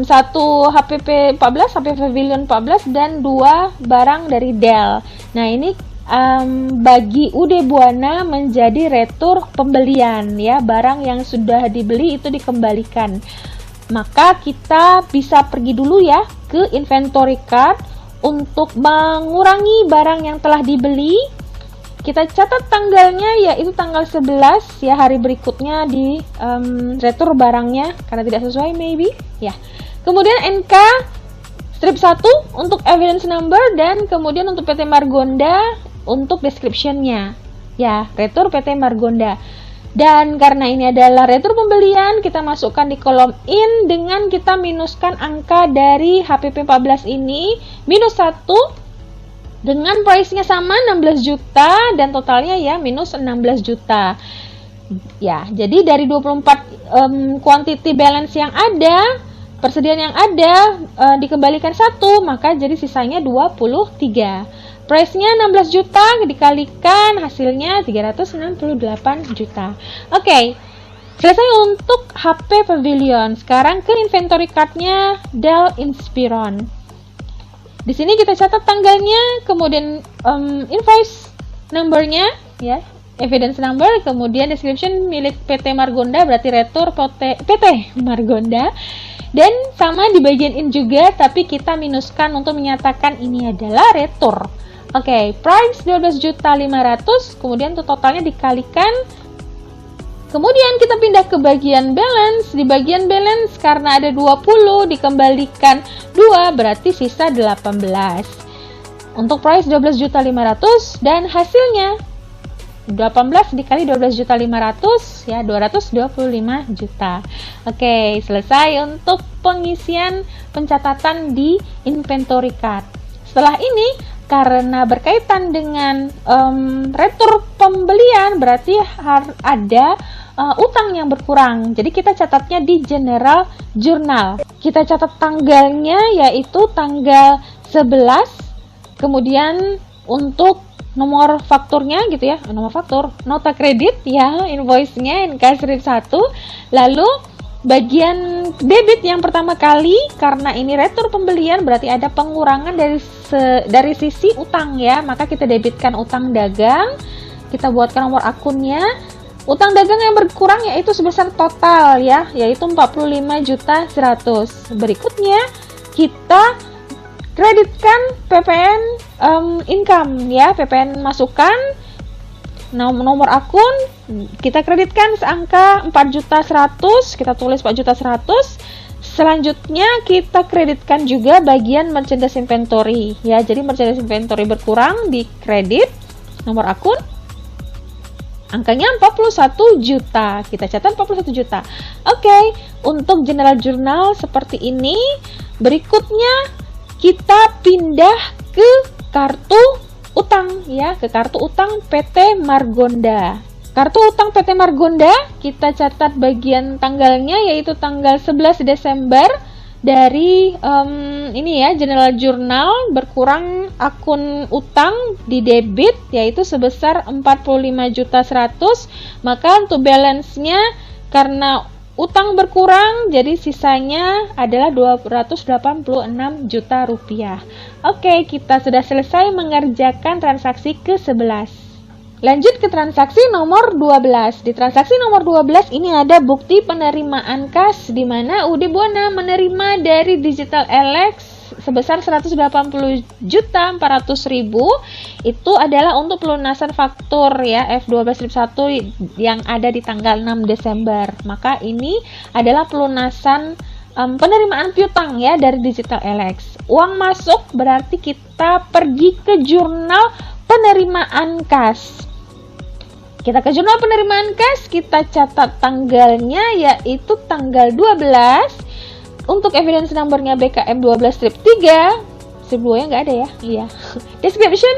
Satu HPP 14, HP Pavilion 14 dan 2 barang dari Dell. Nah, ini bagi UD Buana menjadi retur pembelian ya, barang yang sudah dibeli itu dikembalikan. Maka kita bisa pergi dulu ya ke inventory card untuk mengurangi barang yang telah dibeli. Kita catat tanggalnya yaitu tanggal 11 ya, hari berikutnya di retur barangnya karena tidak sesuai maybe ya. Kemudian NK strip 1 untuk evidence number dan kemudian untuk PT Margonda untuk description-nya. Ya, retur PT Margonda. Dan karena ini adalah retur pembelian, kita masukkan di kolom in dengan kita minuskan angka dari HPP 14 ini, minus 1, dengan price-nya sama 16 juta dan totalnya ya minus 16 juta. Ya, jadi dari 24 quantity balance yang ada, persediaan yang ada dikembalikan 1, maka jadi sisanya 23. Price-nya 16 juta dikalikan hasilnya 368 juta. Oke. Selesai untuk HP Pavilion. Sekarang ke inventory card-nya Dell Inspiron. Di sini kita catat tanggalnya, kemudian invoice number-nya ya, evidence number, kemudian description milik PT Margonda, berarti retur PT Margonda. Dan sama di bagian in juga, tapi kita minuskan untuk menyatakan ini adalah retur. Oke, price 12.500.000, kemudian totalnya dikalikan. Kemudian kita pindah ke bagian balance. Di bagian balance karena ada 20 dikembalikan 2, berarti sisa 18. Untuk price 12.500.000 dan hasilnya 18 dikali 12.500.000 ya 225 juta. Oke, selesai untuk pengisian pencatatan di inventory card. Setelah ini karena berkaitan dengan retur pembelian, berarti ada utang yang berkurang. Jadi kita catatnya di general journal. Kita catat tanggalnya yaitu tanggal 11. Kemudian untuk nomor fakturnya gitu ya, nomor faktur, nota kredit ya, invoice-nya inkas RIP 1. Lalu bagian debit yang pertama kali, karena ini retur pembelian berarti ada pengurangan dari sisi utang ya, maka kita debitkan utang dagang, kita buatkan nomor akunnya. Utang dagang yang berkurang yaitu sebesar total ya, yaitu 45.100.000. Berikutnya kita kreditkan PPN income ya, PPN masukan, nomor akun kita kreditkan seangka 4.100.000, kita tulis 4.100.000. Selanjutnya kita kreditkan juga bagian merchandise inventory ya. Jadi merchandise inventory berkurang di kredit nomor akun. Angkanya 41 juta. Kita catat 41 juta. Oke, untuk general journal seperti ini. Berikutnya kita pindah ke kartu utang ya, ke kartu utang PT Margonda. Kartu utang PT Margonda kita catat bagian tanggalnya yaitu tanggal 11 Desember dari ini ya, general journal berkurang akun utang di debit yaitu sebesar 45.100.000. Maka untuk balance-nya karena utang berkurang jadi sisanya adalah 286 juta rupiah. Oke, kita sudah selesai mengerjakan transaksi ke-11. Lanjut ke transaksi nomor 12. Di transaksi nomor 12 ini ada bukti penerimaan kas di mana UD Buana menerima dari Digital Alex sebesar 180.400.000. Itu adalah untuk pelunasan faktur ya F12 RIP 1 yang ada di tanggal 6 Desember. Maka ini adalah pelunasan penerimaan piutang ya dari Digital Alex. Uang masuk berarti kita pergi ke jurnal penerimaan kas. Kita ke jurnal penerimaan kas, kita catat tanggalnya yaitu tanggal 12. Untuk evidence number-nya BKM 12 strip 3. Strip 2 nya nggak ada ya? Iya. Description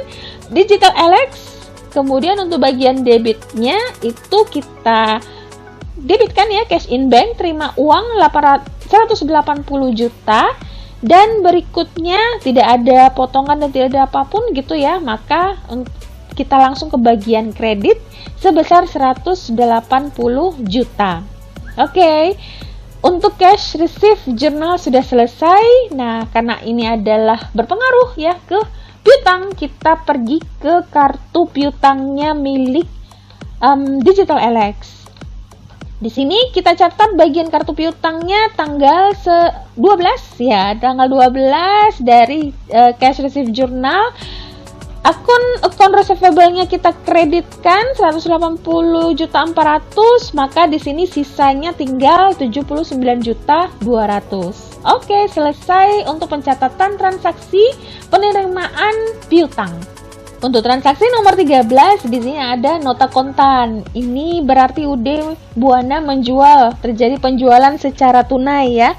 Digital Alex. Kemudian untuk bagian debitnya itu kita debitkan ya, cash in bank, terima uang 180 juta. Dan berikutnya tidak ada potongan dan tidak ada apapun gitu ya, maka kita langsung ke bagian kredit sebesar 180 juta. Oke. Untuk cash receive journal sudah selesai. Nah, karena ini adalah berpengaruh ya ke piutang, kita pergi ke kartu piutangnya milik Digital Alex. Di sini kita catat bagian kartu piutangnya tanggal 12 ya, tanggal 12 dari cash receive journal. Akun receivable-nya kita kreditkan 180.400.000, maka di sini sisanya tinggal 79.200.000. Oke, selesai untuk pencatatan transaksi penerimaan piutang. Untuk transaksi nomor 13 di sini ada nota kontan. Ini berarti UD Buana menjual, terjadi penjualan secara tunai ya.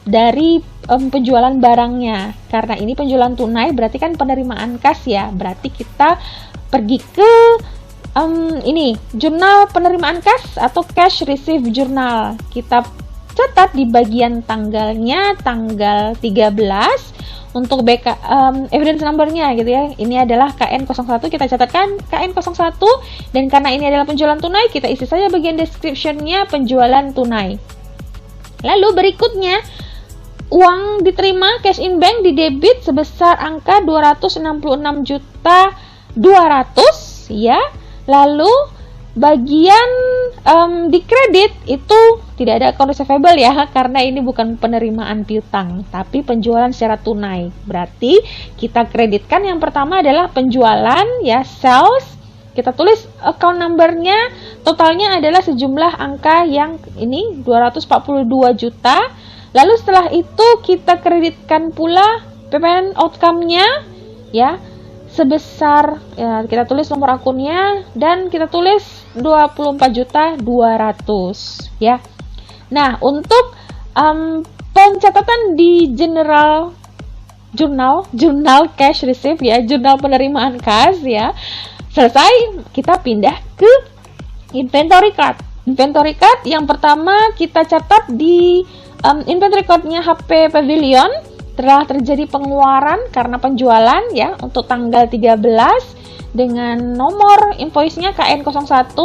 Dari penjualan barangnya. Karena ini penjualan tunai berarti kan penerimaan kas ya. Berarti kita pergi ke ini jurnal penerimaan kas atau cash receive journal. Kita catat di bagian tanggalnya, tanggal 13 untuk evidence number-nya gitu ya. Ini adalah KN01, kita catatkan KN01, dan karena ini adalah penjualan tunai, kita isi saja bagian description-nya penjualan tunai. Lalu berikutnya, uang diterima cash in bank di debit sebesar angka 266.200.000 ya. Lalu bagian di kredit itu tidak ada account receivable ya, karena ini bukan penerimaan piutang tapi penjualan secara tunai. Berarti kita kreditkan yang pertama adalah penjualan ya, sales. Kita tulis account number-nya, totalnya adalah sejumlah angka yang ini 242 juta. Lalu setelah itu kita kreditkan pula payment outcome-nya ya, sebesar ya, kita tulis nomor akunnya dan kita tulis 24.200.000 ya. Nah, untuk pencatatan di jurnal cash receive ya, jurnal penerimaan kas ya, selesai, kita pindah ke inventory card. Inventory card yang pertama kita catat di inventory card-nya HP Pavilion. Telah terjadi pengeluaran karena penjualan ya untuk tanggal 13 dengan nomor invoice-nya KN01.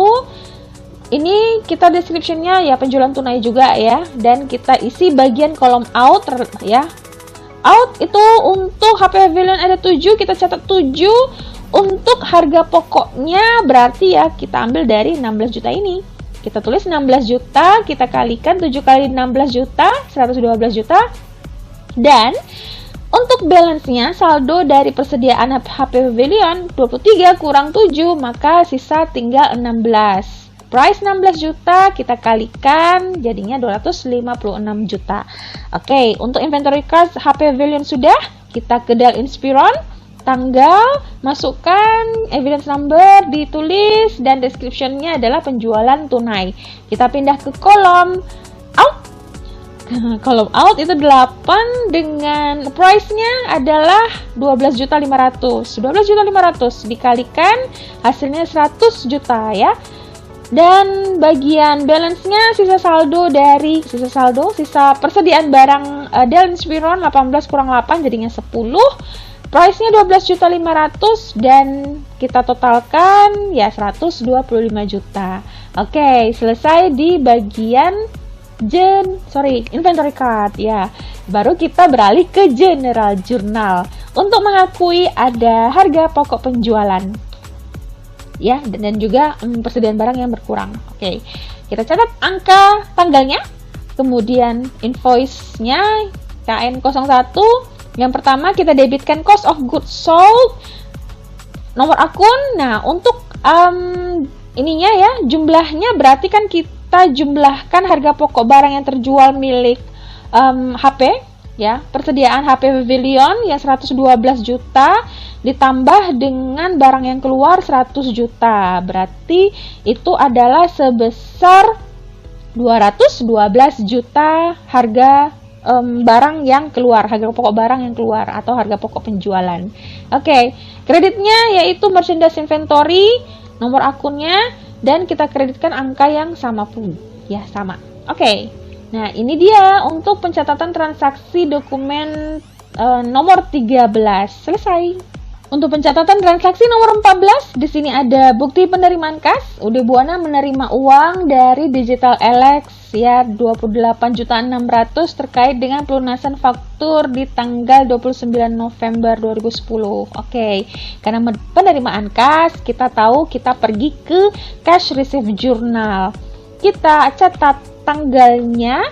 Ini kita description-nya ya penjualan tunai juga ya, dan kita isi bagian kolom out ya. Out itu untuk HP Pavilion ada 7, kita catat 7. Untuk harga pokoknya berarti ya kita ambil dari 16 juta ini. Kita tulis 16 juta, kita kalikan 7 kali 16 juta, 112 juta. Dan untuk balance-nya, saldo dari persediaan HP Pavilion 23 kurang 7, maka sisa tinggal 16. Price 16 juta, kita kalikan jadinya 256 juta. Oke, untuk inventory card HP Pavilion sudah, kita ke Dell Inspiron, tanggal, masukkan evidence number, ditulis, dan description-nya adalah penjualan tunai. Kita pindah ke kolom out. Kolom out itu 8 dengan price-nya adalah 12.500.000. 12.500.000 dikalikan hasilnya 100 juta ya. Dan bagian balance-nya sisa persediaan barang Dell Inspiron 18 kurang 8 jadinya 10. Price-nya 12.500.000 dan kita totalkan ya 125 juta. Oke, selesai di bagian inventory card ya. Baru kita beralih ke general journal untuk mengakui ada harga pokok penjualan ya, dan juga persediaan barang yang berkurang. Oke, kita catat angka tanggalnya, kemudian invoice-nya KN01. Yang pertama kita debitkan cost of goods sold, nomor akun. Nah, untuk ininya ya, jumlahnya berarti kan kita jumlahkan harga pokok barang yang terjual milik HP ya, persediaan HP Pavilion yang 112 juta ditambah dengan barang yang keluar 100 juta. Berarti itu adalah sebesar 212 juta harga barang yang keluar, harga pokok barang yang keluar atau harga pokok penjualan. Oke, kreditnya yaitu merchandise inventory, nomor akunnya, dan kita kreditkan angka yang sama pun ya, sama. Oke, nah ini dia untuk pencatatan transaksi dokumen nomor 13 selesai. Untuk pencatatan transaksi nomor 14, di sini ada bukti penerimaan kas. UD Buana menerima uang dari Digital Alex ya 28.600.000 terkait dengan pelunasan faktur di tanggal 29 November 2010. Oke, karena penerimaan kas, kita tahu kita pergi ke Cash Receive Journal. Kita catat tanggalnya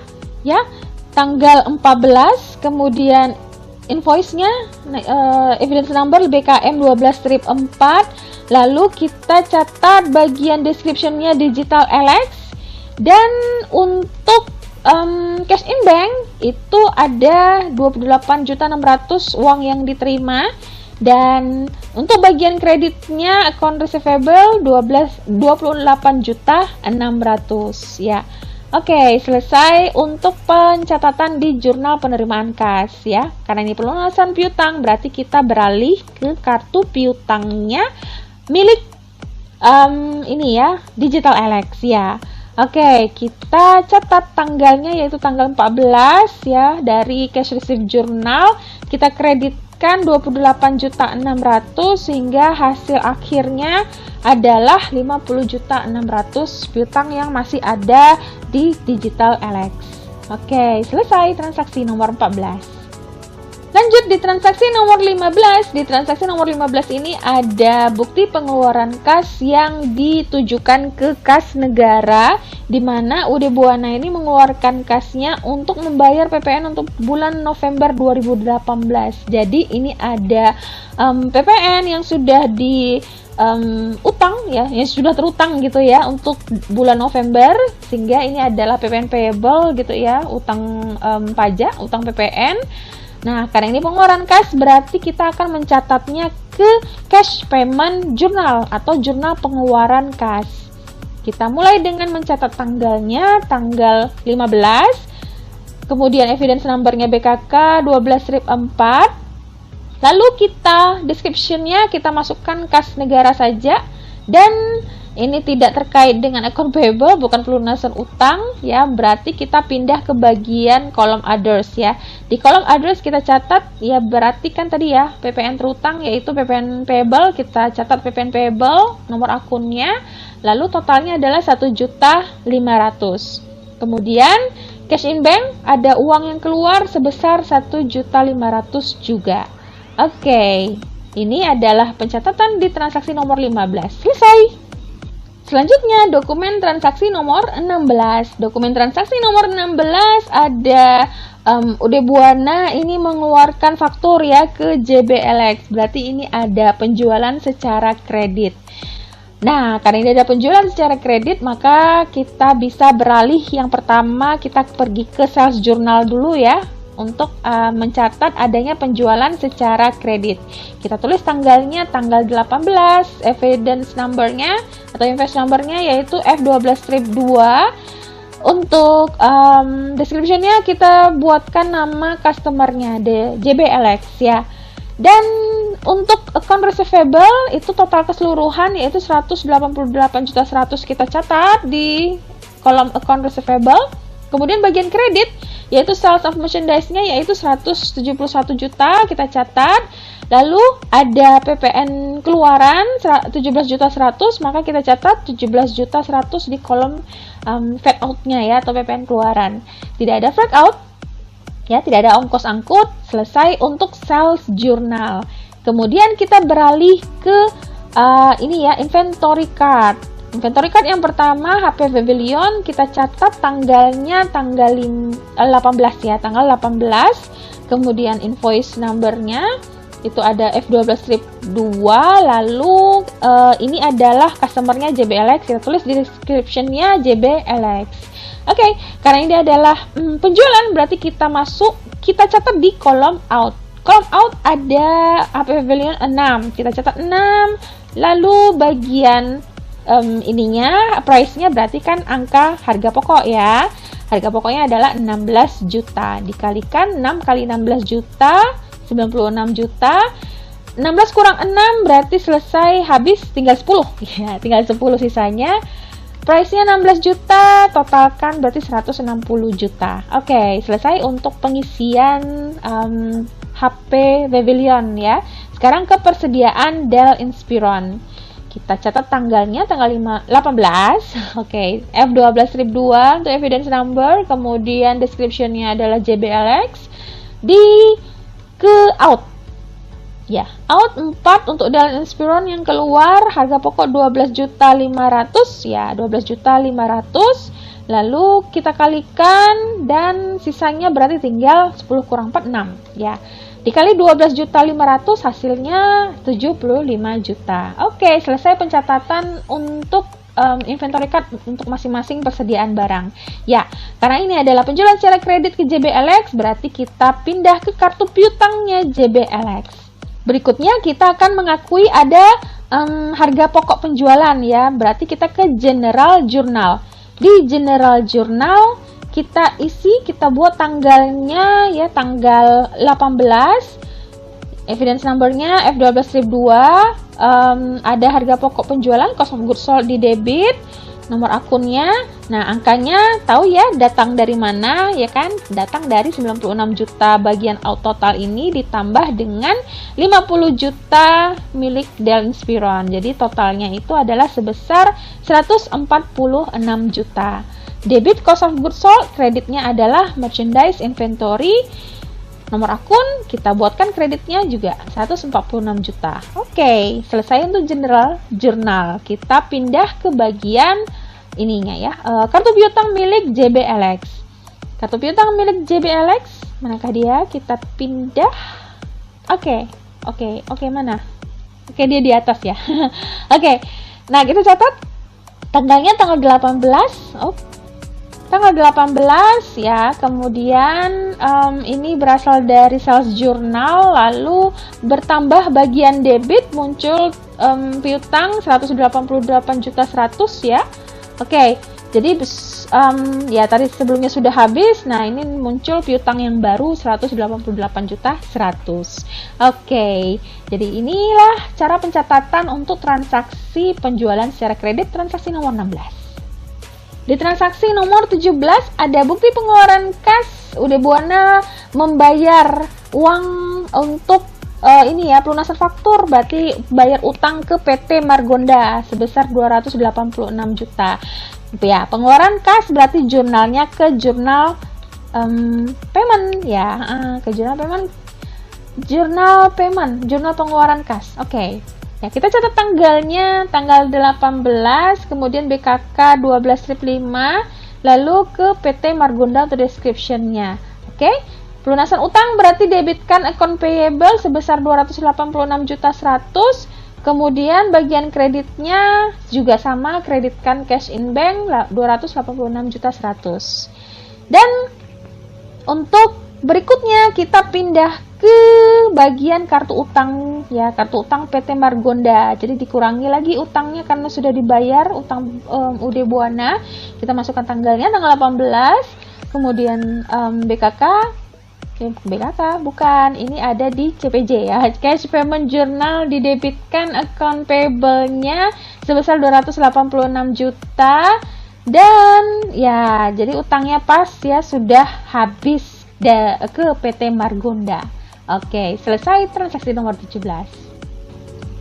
ya, tanggal 14, kemudian invoice-nya evidence number BKM 12-4, lalu kita catat bagian description-nya Digital Alex, dan untuk cash in bank itu ada 28.600.000 uang yang diterima, Dan untuk bagian kreditnya account receivable 28.600.000 ya. Oke, selesai untuk pencatatan di jurnal penerimaan kas ya. Karena ini pelunasan piutang, berarti kita beralih ke kartu piutangnya milik ini ya, Digital Alex ya. Oke, kita catat tanggalnya yaitu tanggal 14 ya dari cash receipt journal. Kita kreditkan 28.600.000 sehingga hasil akhirnya adalah 50.600.000 piutang yang masih ada di Digital Alex. Oke, selesai transaksi nomor 14. Lanjut di transaksi nomor 15. Di transaksi nomor 15 ini ada bukti pengeluaran kas yang ditujukan ke kas negara, di mana UD Buana ini mengeluarkan kasnya untuk membayar PPN untuk bulan November 2018. Jadi ini ada PPN yang sudah di utang ya, yang sudah terutang gitu ya untuk bulan November, sehingga ini adalah PPN payable gitu ya, utang pajak, utang PPN. Nah, karena ini pengeluaran kas, berarti kita akan mencatatnya ke cash payment journal atau jurnal pengeluaran kas. Kita mulai dengan mencatat tanggalnya, tanggal 15, kemudian evidence numbernya BKK 12/4, lalu kita description-nya kita masukkan kas negara saja, dan ini tidak terkait dengan account payable, bukan pelunasan utang ya, berarti kita pindah ke bagian kolom others ya. Di kolom others kita catat ya, berarti kan tadi ya PPN terutang yaitu PPN payable, kita catat PPN payable, nomor akunnya, lalu totalnya adalah 1.500.000. Kemudian cash in bank ada uang yang keluar sebesar 1.500.000 juga. Oke, ini adalah pencatatan di transaksi nomor 15. Selesai. Selanjutnya, dokumen transaksi nomor 16. Dokumen transaksi nomor 16 ada UD Buana ini mengeluarkan faktur ya ke JBLX. Berarti ini ada penjualan secara kredit. Nah, karena ini ada penjualan secara kredit, maka kita bisa beralih. Yang pertama, kita pergi ke sales journal dulu ya, untuk mencatat adanya penjualan secara kredit. Kita tulis tanggalnya tanggal 18, evidence numbernya atau invoice numbernya yaitu F12-2. Untuk description-nya kita buatkan nama customer-nya, JBLX ya. Dan untuk account receivable itu total keseluruhan yaitu 188.100.000 kita catat di kolom account receivable. Kemudian bagian kredit yaitu sales of merchandise-nya yaitu 171 juta kita catat. Lalu ada PPN keluaran 17.100.000, maka kita catat 17.100.000 di kolom fade out-nya ya, atau PPN keluaran. Tidak ada fade out ya, tidak ada ongkos angkut. Selesai untuk sales journal. Kemudian kita beralih ke ini ya, inventory card. Inventory card yang pertama HP Pavilion, kita catat tanggalnya tanggal 18 ya, tanggal 18. Kemudian invoice numbernya itu ada F12-2, lalu ini adalah customernya JBLX, kita tulis di description-nya JBLX. Oke, karena ini adalah penjualan, berarti kita catat di kolom out. Kolom out ada HP Pavilion 6, kita catat 6, lalu bagian ininya, price-nya berarti kan angka harga pokok ya. Harga pokoknya adalah 16 juta. Dikalikan 6 kali 16 juta, 96 juta. 16 kurang 6 berarti selesai, habis tinggal 10. Ya, tinggal 10 sisanya. Price-nya 16 juta, totalkan berarti 160 juta. Oke, selesai untuk pengisian HP Pavilion ya. Sekarang ke persediaan Dell Inspiron. Kita catat tanggalnya tanggal 18. Oke, F12-2 untuk evidence number, kemudian description-nya adalah JBLX. Ke out. Ya, out 4 untuk Dell Inspiron yang keluar harga pokok 12.500.000 ya, 12.500.000. Lalu kita kalikan dan sisanya berarti tinggal 10 kurang 4 6 ya. Dikali 12.500.000 hasilnya 75 juta. Oke, selesai pencatatan untuk inventory card untuk masing-masing persediaan barang. Ya, karena ini adalah penjualan secara kredit ke JBLX, berarti kita pindah ke kartu piutangnya JBLX. Berikutnya kita akan mengakui ada harga pokok penjualan ya. Berarti kita ke General Journal. Di General Journal kita buat tanggalnya ya, tanggal 18. Evidence numbernya F12 strip 2. Ada harga pokok penjualan, cost of goods sold di debit, nomor akunnya. Nah, angkanya tahu ya datang dari mana ya kan? Datang dari 96 juta bagian out total ini ditambah dengan 50 juta milik Dell Inspiron. Jadi totalnya itu adalah sebesar 146 juta. Debit cost of goods sold, kreditnya adalah merchandise inventory. Nomor akun kita buatkan kreditnya juga 146 juta. Oke, selesai untuk General Journal. Kita pindah ke bagian ininya ya, kartu piutang milik JBLX. Kartu piutang milik JBLX, manakah dia? Kita pindah. Oke, mana? Oke, dia di atas ya. Oke, nah kita catat tanggalnya tanggal 18. Tanggal 18 ya, kemudian ini berasal dari sales journal, lalu bertambah bagian debit muncul piutang 188 juta 100 ya. Oke, jadi ya tadi sebelumnya sudah habis. Nah, ini muncul piutang yang baru 188 juta 100. Oke, jadi inilah cara pencatatan untuk transaksi penjualan secara kredit transaksi nomor 16. Di transaksi nomor 17 ada bukti pengeluaran kas. Ude Buana membayar uang untuk ini ya, pelunasan faktur, berarti bayar utang ke PT Margonda sebesar 286 juta. Ya, pengeluaran kas berarti jurnalnya ke jurnal payment ya, ke jurnal payment. Jurnal pengeluaran kas. Oke. Ya, kita catat tanggalnya, tanggal 18, kemudian BKK 12 strip 5, lalu ke PT Margonda untuk description-nya. Oke. Pelunasan utang berarti debitkan account payable sebesar 286 juta 100. Kemudian bagian kreditnya juga sama, kreditkan cash in bank 286 juta 100. Dan untuk berikutnya kita pindah ke bagian kartu utang ya, kartu utang PT Margonda. Jadi dikurangi lagi utangnya karena sudah dibayar utang Ude Buana. Kita masukkan tanggalnya tanggal 18. Kemudian BKK bukan, ini ada di CPJ ya, cash payment journal, didebitkan account payable-nya sebesar 286 juta dan ya jadi utangnya pas ya, sudah habis ke PT Margonda. Oke, selesai transaksi nomor 17.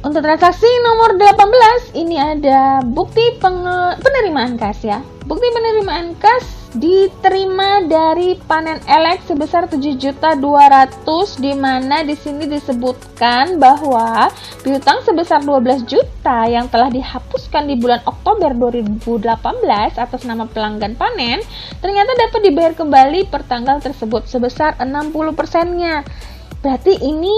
Untuk transaksi nomor 18 ini ada bukti penerimaan kas ya. Bukti penerimaan kas diterima dari panen LX sebesar 7.200.000, di mana di sini disebutkan bahwa piutang sebesar 12 juta yang telah dihapuskan di bulan Oktober 2018 atas nama pelanggan panen ternyata dapat dibayar kembali per tanggal tersebut sebesar 60%-nya. Berarti ini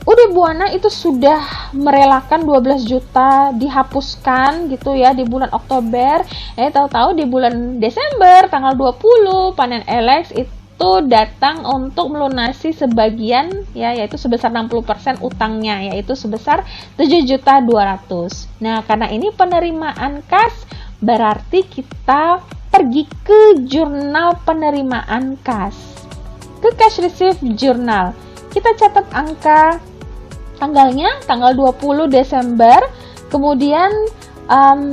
Ude Buana itu sudah merelakan 12 juta dihapuskan gitu ya di bulan Oktober. Tahu-tahu di bulan Desember tanggal 20 panen LX itu datang untuk melunasi sebagian ya, yaitu sebesar 60% utangnya, yaitu sebesar 7.200.000. Nah, karena ini penerimaan kas, berarti kita pergi ke jurnal penerimaan kas, ke cash receipt journal. Kita catat angka tanggalnya tanggal 20 Desember, kemudian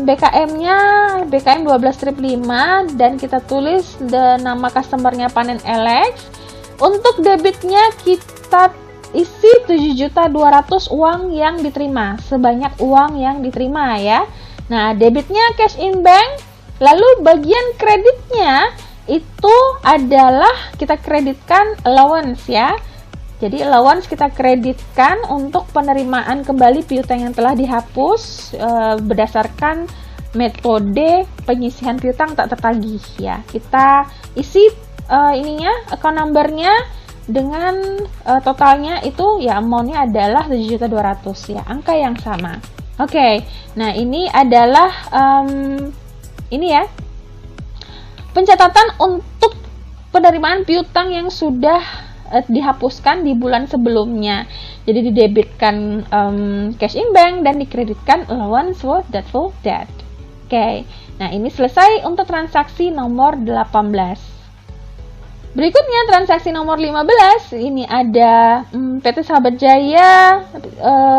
BKM-nya BKM 12 strip 5 dan kita tulis nama customer-nya panen LX. Untuk debitnya kita isi 7.200.000 uang yang diterima, sebanyak uang yang diterima ya. Nah, debitnya cash in bank, lalu bagian kreditnya itu adalah kita kreditkan allowance ya. Jadi allowance kita kreditkan untuk penerimaan kembali piutang yang telah dihapus berdasarkan metode penyisihan piutang tak tertagih ya. Kita isi account number-nya dengan totalnya itu ya, amount-nya adalah 7.200.000 ya, angka yang sama. Oke, nah ini adalah ini ya pencatatan untuk penerimaan piutang yang sudah dihapuskan di bulan sebelumnya. Jadi didebitkan cash in bank dan dikreditkan allowance for doubtful debt. Oke, nah ini selesai untuk transaksi nomor 18. Berikutnya transaksi nomor 15, ini ada PT Sahabat Jaya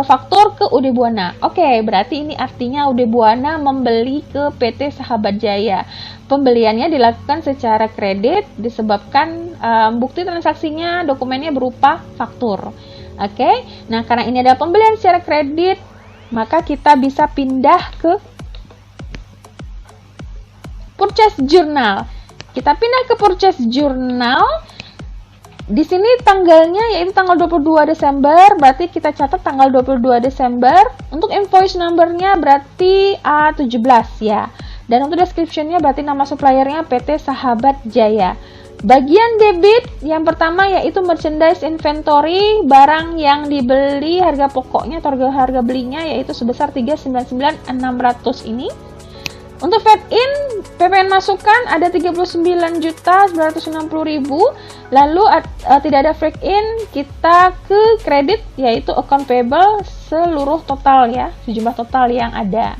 faktur ke UD Buana. Oke, berarti ini artinya UD Buana membeli ke PT Sahabat Jaya. Pembeliannya dilakukan secara kredit disebabkan bukti transaksinya dokumennya berupa faktur. Oke, nah karena ini ada pembelian secara kredit, maka kita bisa pindah ke purchase journal. Kita pindah ke purchase journal. Di sini tanggalnya yaitu tanggal 22 Desember, berarti kita catat tanggal 22 Desember. Untuk invoice number-nya berarti A17 ya. Dan untuk description-nya berarti nama suppliernya PT Sahabat Jaya. Bagian debit yang pertama yaitu merchandise inventory, barang yang dibeli harga pokoknya atau harga belinya yaitu sebesar 399.600 ini. Untuk fed in, PPN masukan ada 39.960.000. Lalu tidak ada freak in, kita ke kredit yaitu account payable seluruh total ya, sejumlah total yang ada.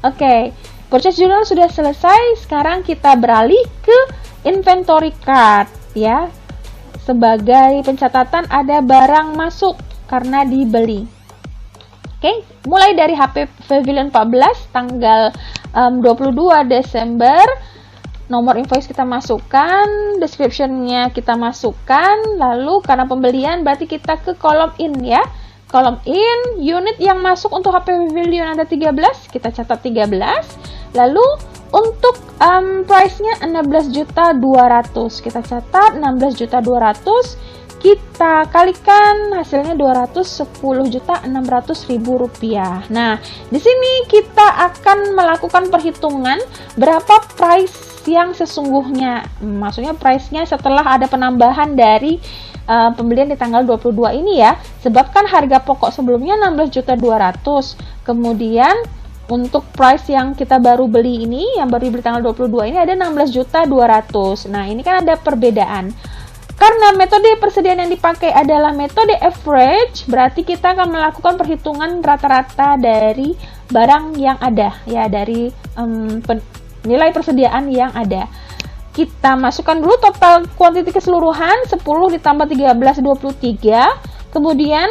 Oke, purchase journal sudah selesai. Sekarang kita beralih ke inventory card ya. Sebagai pencatatan ada barang masuk karena dibeli. Oke, mulai dari HP Pavilion 14 tanggal 22 Desember, nomor invoice kita masukkan, description-nya kita masukkan, lalu karena pembelian berarti kita ke kolom in ya. Kolom in, unit yang masuk untuk HP Pavilion ada 13, kita catat 13. Lalu untuk price-nya 16.200.000, kita catat 16.200.000. Kita kalikan hasilnya 210.600.000 rupiah. Nah, di sini kita akan melakukan perhitungan berapa price yang sesungguhnya. Maksudnya price-nya setelah ada penambahan dari pembelian di tanggal 22 ini ya. Sebabkan harga pokok sebelumnya 16.200.000. Kemudian untuk price yang kita baru beli ini, yang baru dibeli tanggal 22 ini ada 16.200.000. Nah, ini kan ada perbedaan. Karena metode persediaan yang dipakai adalah metode average, berarti kita akan melakukan perhitungan rata-rata dari barang yang ada, ya dari nilai persediaan yang ada. Kita masukkan dulu total quantity keseluruhan, 10 ditambah 13, 23, kemudian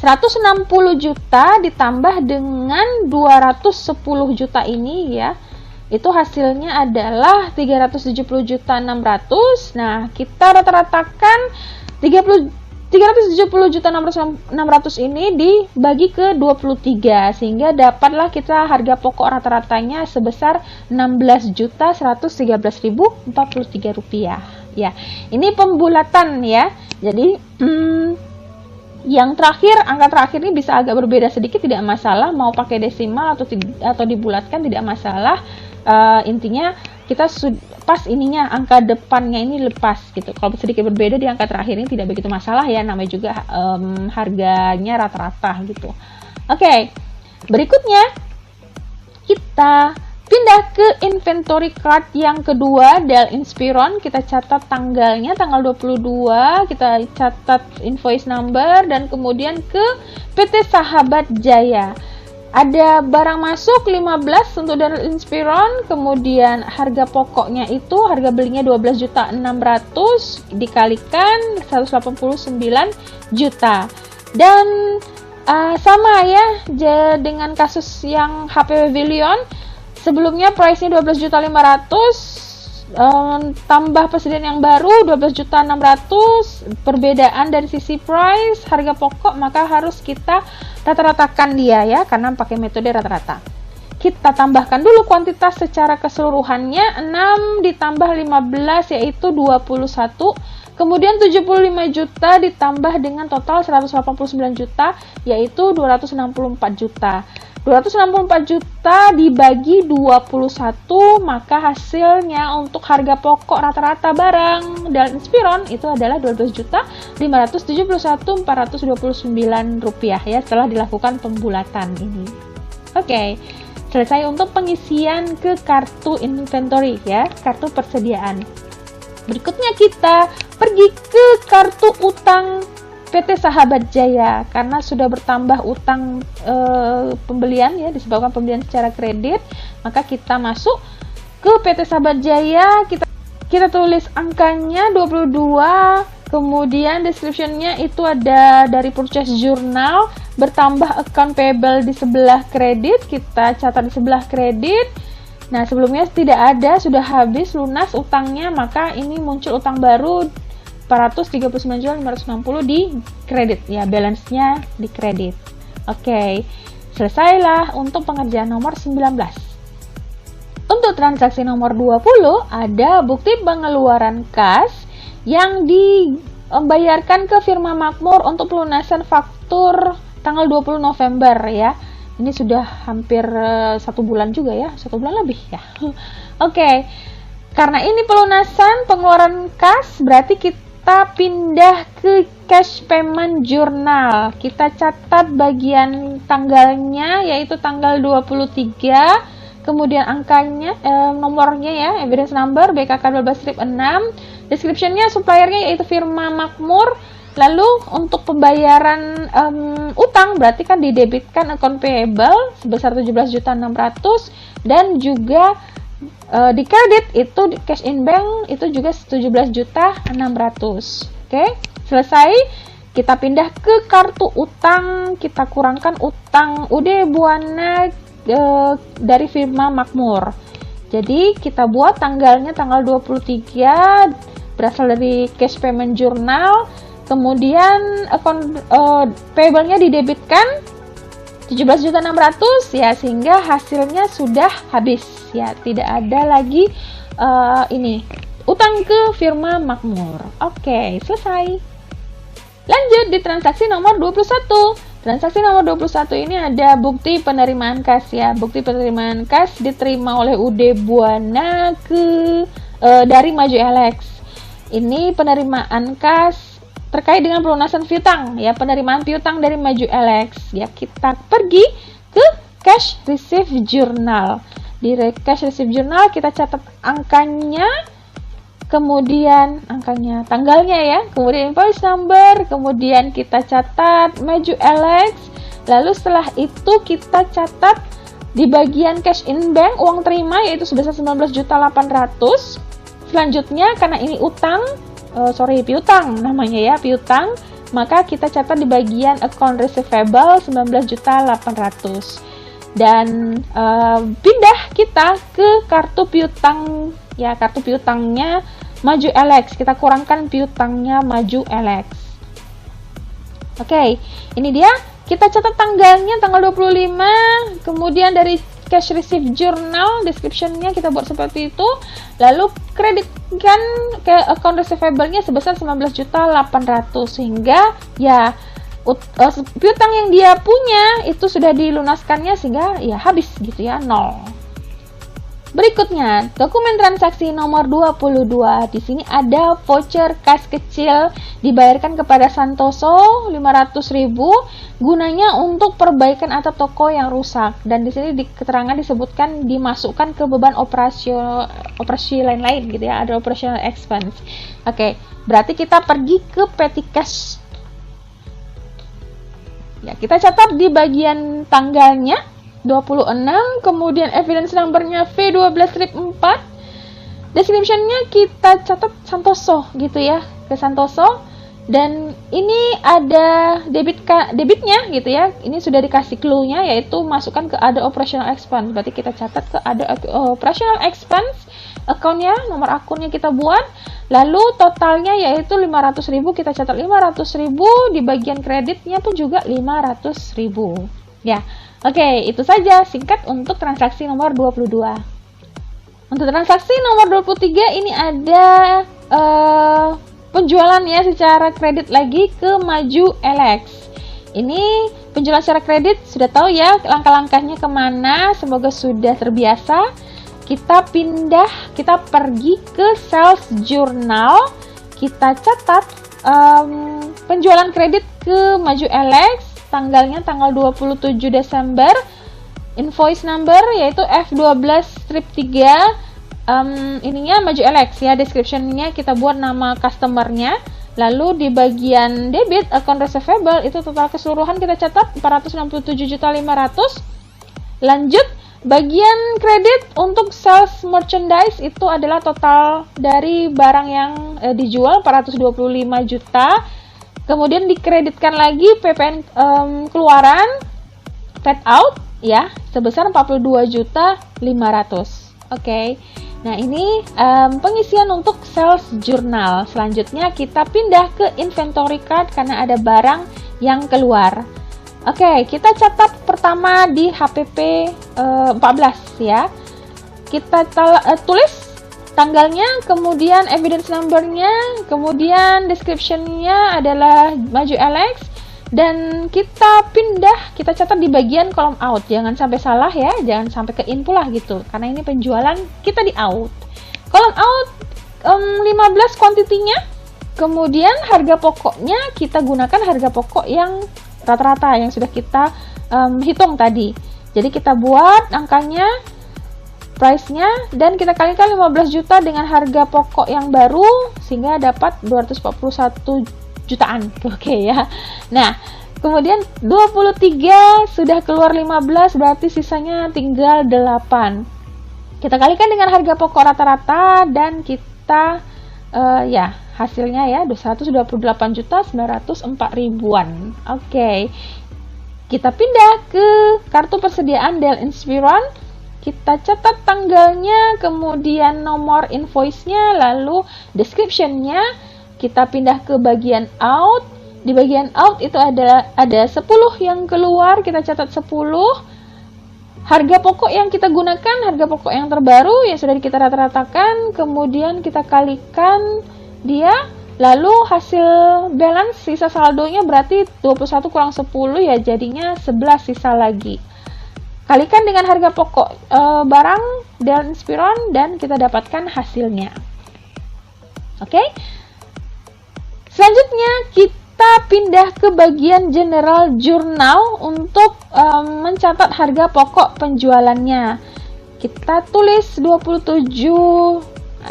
160 juta ditambah dengan 210 juta ini ya. Itu hasilnya adalah 370.600. Nah, kita rata-ratakan 370.600 ini dibagi ke 23 sehingga dapatlah kita harga pokok rata-ratanya sebesar 16.113.043 rupiah. Ya, ini pembulatan ya. Jadi yang terakhir, angka terakhir ini bisa agak berbeda sedikit, tidak masalah. Mau pakai desimal atau dibulatkan tidak masalah. Intinya kita pas ininya angka depannya ini lepas gitu. Kalau sedikit berbeda di angka terakhir ini tidak begitu masalah ya, namanya juga harganya rata-rata gitu. Oke, berikutnya kita pindah ke inventory card yang kedua, Dell Inspiron. Kita catat tanggalnya tanggal 22, kita catat invoice number dan kemudian ke PT Sahabat Jaya. Ada barang masuk 15 untuk Dell Inspiron, kemudian harga pokoknya itu harga belinya 12.600.000 dikalikan 189 juta. Dan sama ya dengan kasus yang HP Pavilion, sebelumnya price-nya 12.500.000 tambah persediaan yang baru 12.600.000, perbedaan dari sisi price harga pokok maka harus kita rata-ratakan dia ya, karena pakai metode rata-rata. Kita tambahkan dulu kuantitas secara keseluruhannya, 6 ditambah 15 yaitu 21, kemudian 75 juta ditambah dengan total 189 juta yaitu 264 juta. 264 juta dibagi 21, maka hasilnya untuk harga pokok rata-rata barang Dell Inspiron itu adalah 12.571.429 rupiah ya, setelah dilakukan pembulatan ini. Oke, selesai untuk pengisian ke kartu inventory ya, kartu persediaan. Berikutnya kita pergi ke kartu utang PT Sahabat Jaya karena sudah bertambah utang pembelian ya, disebabkan pembelian secara kredit, maka kita masuk ke PT Sahabat Jaya, kita tulis angkanya 22, kemudian description-nya itu ada dari purchase journal, bertambah account payable di sebelah kredit, kita catat di sebelah kredit. Nah, sebelumnya tidak ada, sudah habis lunas utangnya, maka ini muncul utang baru 439.560 di kredit ya, balance-nya di kredit. Oke, selesailah untuk pengerjaan nomor 19. Untuk transaksi nomor 20 ada bukti pengeluaran kas yang dibayarkan ke firma Makmur untuk pelunasan faktur tanggal 20 November ya. Ini sudah hampir 1 bulan juga ya, 1 bulan lebih ya. Oke, karena ini pelunasan pengeluaran kas, berarti kita pindah ke cash payment journal. Kita catat bagian tanggalnya, yaitu tanggal 23, kemudian angkanya, nomornya ya, evidence number BKK 12-6, description-nya suppliernya yaitu firma Makmur. Lalu untuk pembayaran utang berarti kan didebitkan account payable sebesar 17.600.000 dan juga di kredit itu di cash in bank itu juga 17.600.000. Oke, selesai. Kita pindah ke kartu utang, kita kurangkan utang UD Buana dari firma Makmur. Jadi kita buat tanggalnya tanggal 23 berasal dari cash payment journal. Kemudian account payable-nya didebitkan 17.600.000 ya, sehingga hasilnya sudah habis ya, tidak ada lagi ini utang ke firma Makmur. Oke, selesai. Lanjut di transaksi nomor 21. Transaksi nomor 21 ini ada bukti penerimaan kas ya. Bukti penerimaan kas diterima oleh UD Buana dari Maju Alex. Ini penerimaan kas terkait dengan pelunasan piutang ya, penerimaan piutang dari Maju Alex ya. Kita pergi ke cash receive journal. Di cash receive journal kita catat angkanya, kemudian angkanya, tanggalnya ya, kemudian invoice number, kemudian kita catat Maju Alex. Lalu setelah itu kita catat di bagian cash in bank uang terima yaitu sebesar 19.800.000. Selanjutnya karena ini utang, piutang namanya ya, piutang, maka kita catat di bagian account receivable 19.800.000. Dan pindah kita ke kartu piutang ya, kartu piutangnya Maju Alex. Kita kurangkan piutangnya Maju Alex. Oke, ini dia. Kita catat tanggalnya tanggal 25, kemudian dari cash receive journal, description-nya kita buat seperti itu, lalu kreditkan ke account receivable-nya sebesar 19.800.000 sehingga ya piutang yang dia punya itu sudah dilunaskannya sehingga ya habis gitu ya, 0. Berikutnya, dokumen transaksi nomor 22. Di sini ada voucher kas kecil dibayarkan kepada Santoso 500.000 gunanya untuk perbaikan atap toko yang rusak. Dan di sini di keterangan disebutkan dimasukkan ke beban operasi lain-lain gitu ya, ada operational expense. Oke, berarti kita pergi ke petty cash. Ya, kita catat di bagian tanggalnya 26, kemudian evidence number-nya V12-4. Description-nya kita catat Santoso gitu ya, ke Santoso. Dan ini ada debitnya gitu ya. Ini sudah dikasih clue-nya yaitu masukkan ke ada operational expense. Berarti kita catat ke ada operational expense, account-nya, nomor akunnya kita buat. Lalu totalnya yaitu 500.000, kita catat 500.000, di bagian kreditnya pun juga 500.000. Ya. Oke, itu saja singkat untuk transaksi nomor 22. Untuk transaksi nomor 23 ini ada penjualan ya secara kredit lagi ke Maju Alex. Ini penjualan secara kredit, sudah tahu ya langkah-langkahnya kemana, semoga sudah terbiasa. Kita pindah, kita pergi ke sales journal, kita catat penjualan kredit ke Maju Alex. Tanggalnya tanggal 27 Desember, invoice number yaitu F12-3, ininya Maju Alex ya, description-nya kita buat nama customer-nya, Lalu di bagian debit account receivable itu total keseluruhan kita catat 467.500. Lanjut, bagian kredit untuk sales merchandise itu adalah total dari barang yang dijual 425 juta. Kemudian dikreditkan lagi PPN keluaran paid out ya sebesar 42.500. Oke. Nah, ini pengisian untuk sales journal. Selanjutnya kita pindah ke inventory card karena ada barang yang keluar. Oke, kita catat pertama di HPP 14 ya. Kita tulis tanggalnya, kemudian evidence number-nya, kemudian description-nya adalah Maju Alex, dan kita pindah, kita catat di bagian kolom out. Jangan sampai salah ya, jangan sampai ke in pula gitu, karena ini penjualan kita di out. Kolom out 15 kuantitinya, kemudian harga pokoknya kita gunakan harga pokok yang rata-rata yang sudah kita hitung tadi. Jadi kita buat angkanya, price-nya, dan kita kalikan 15 juta dengan harga pokok yang baru sehingga dapat 241 jutaan. Oke ya. Nah, kemudian 23 sudah keluar 15, berarti sisanya tinggal 8. Kita kalikan dengan harga pokok rata-rata dan kita ya, hasilnya ya 128.904 ribuan. Oke. Kita pindah ke kartu persediaan Dell Inspiron. Kita catat tanggalnya, kemudian nomor invoice-nya, lalu description-nya. Kita pindah ke bagian out. Di bagian out itu ada 10 yang keluar, kita catat 10. Harga pokok yang kita gunakan, harga pokok yang terbaru yang sudah kita rata-ratakan, kemudian kita kalikan dia, lalu hasil balance sisa saldonya berarti 21 kurang 10 ya, jadinya 11 sisa lagi. Kalikan dengan harga pokok barang Dell Inspiron dan kita dapatkan hasilnya. Oke. Selanjutnya kita pindah ke bagian General Journal untuk mencatat harga pokok penjualannya. Kita tulis 27